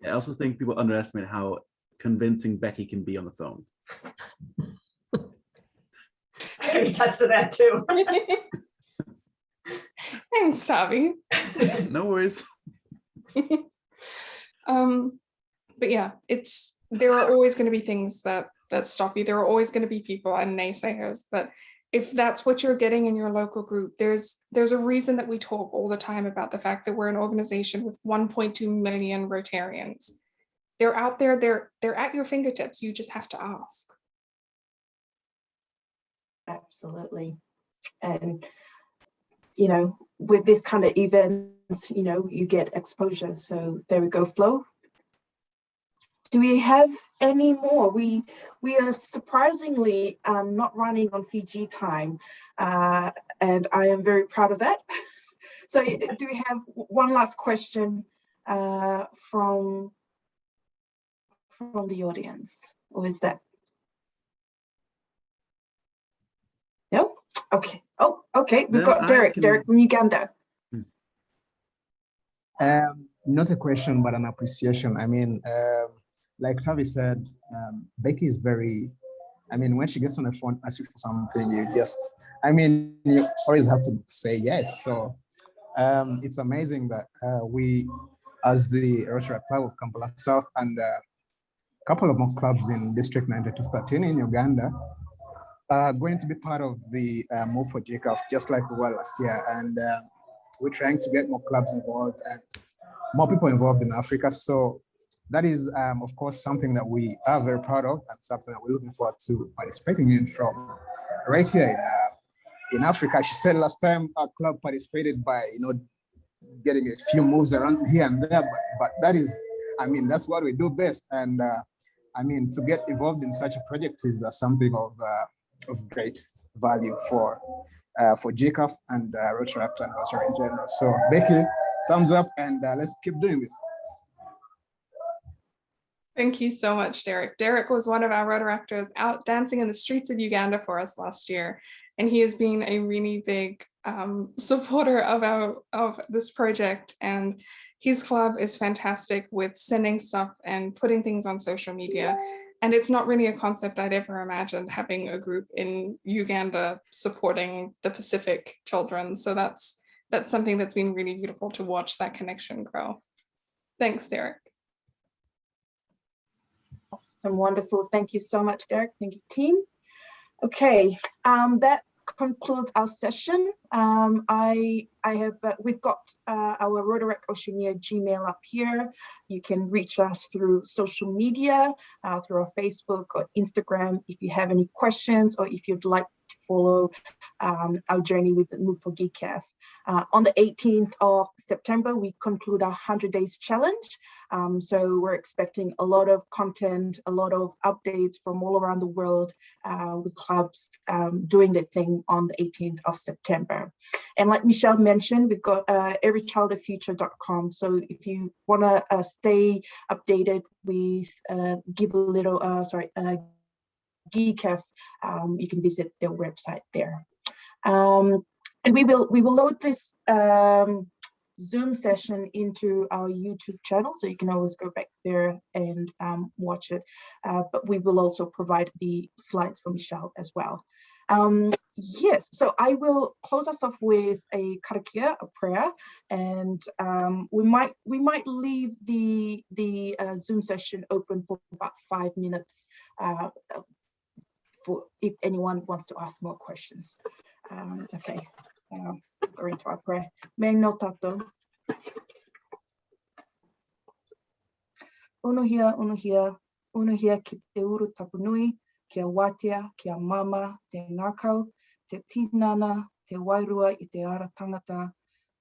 [SPEAKER 17] I also think people underestimate how convincing Becky can be on the phone.
[SPEAKER 18] I can attest to that too.
[SPEAKER 4] Thanks, Taavi.
[SPEAKER 17] No worries.
[SPEAKER 4] But yeah, there are always going to be things that stop you. There are always going to be people and naysayers, but if that's what you're getting in your local group, there's a reason that we talk all the time about the fact that we're an organization with 1.2 million Rotarians. They're out there, they're at your fingertips. You just have to ask.
[SPEAKER 2] Absolutely. And, with this kind of events, you get exposure. So there we go, Flo. Do we have any more? We are surprisingly not running on Fiji time, and I am very proud of that. So do we have one last question from the audience, or is that? No? Okay. Oh, okay. We've got Derek from Uganda.
[SPEAKER 21] Not a question, but an appreciation. I mean, like Taavi said, Becky is very, when she gets on the phone, asks you for something, you always have to say yes. So it's amazing that we, as the Rotaract Club of Kampala South and a couple of more clubs in District 9213 in Uganda, are going to be part of the MoveforGECAF, just like we were last year. And we're trying to get more clubs involved and more people involved in Africa. So that is, of course, something that we are very proud of and something that we're looking forward to participating in from right here in Africa. She said last time our club participated by, getting a few moves around here and there, but that is, that's what we do best. And to get involved in such a project is something of great value for GECAF and Rotaract and Rotary in general. So Becky, thumbs up, and let's keep doing this.
[SPEAKER 4] Thank you so much, Derek. Derek was one of our Rotaractors out dancing in the streets of Uganda for us last year, and he has been a really big supporter of this project. And his club is fantastic with sending stuff and putting things on social media. And it's not really a concept I'd ever imagined, having a group in Uganda supporting the Pacific children. So that's something that's been really beautiful to watch that connection grow. Thanks, Derek.
[SPEAKER 2] Awesome, wonderful. Thank you so much, Derek. Thank you, team. Okay, that concludes our session. We've got our Rotaract Oceania Gmail up here. You can reach us through social media, through our Facebook or Instagram if you have any questions or if you'd like to follow our journey with the MoveforGECAF. On the 18th of September, we conclude our 100 days challenge. So we're expecting a lot of content, a lot of updates from all around the world with clubs doing their thing on the 18th of September. And like Michelle mentioned, we've got everychildoffuture.com. So if you want to stay updated with GECAF, you can visit their website there. And we will load this Zoom session into our YouTube channel, so you can always go back there and watch it. But we will also provide the slides for Michelle as well. Yes, so I will close us off with a karakia, a prayer, and we might leave the Zoom session open for about 5 minutes for if anyone wants to ask more questions. Okay, go into our prayer. Me no tato. Unuhia, unuhia, unuhia ki te uru tapunui, kia watia, kia mama, te ngakau, te tinana, te wairua I te ara tangata,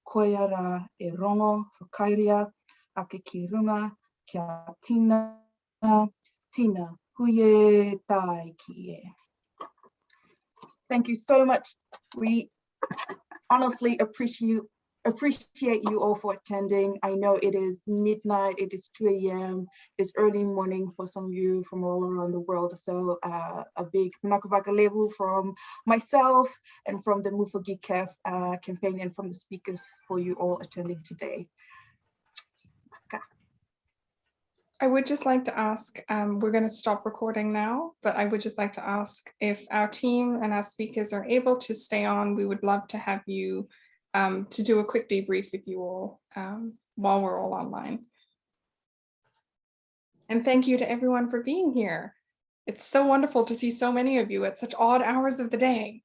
[SPEAKER 2] koia rā e rongo, whakairia, ake ki runga, kia tina, tina, huye tai ki e. Thank you so much. We honestly appreciate you all for attending. I know it is midnight, it is 2 a.m., it's early morning for some of you from all around the world. So a big manakavaka level from myself and from the MoveforGECAF campaign and from the speakers for you all attending today.
[SPEAKER 4] I would just like to ask, we're going to stop recording now, but I would just like to ask if our team and our speakers are able to stay on. We would love to have you to do a quick debrief with you all while we're all online. And thank you to everyone for being here. It's so wonderful to see so many of you at such odd hours of the day.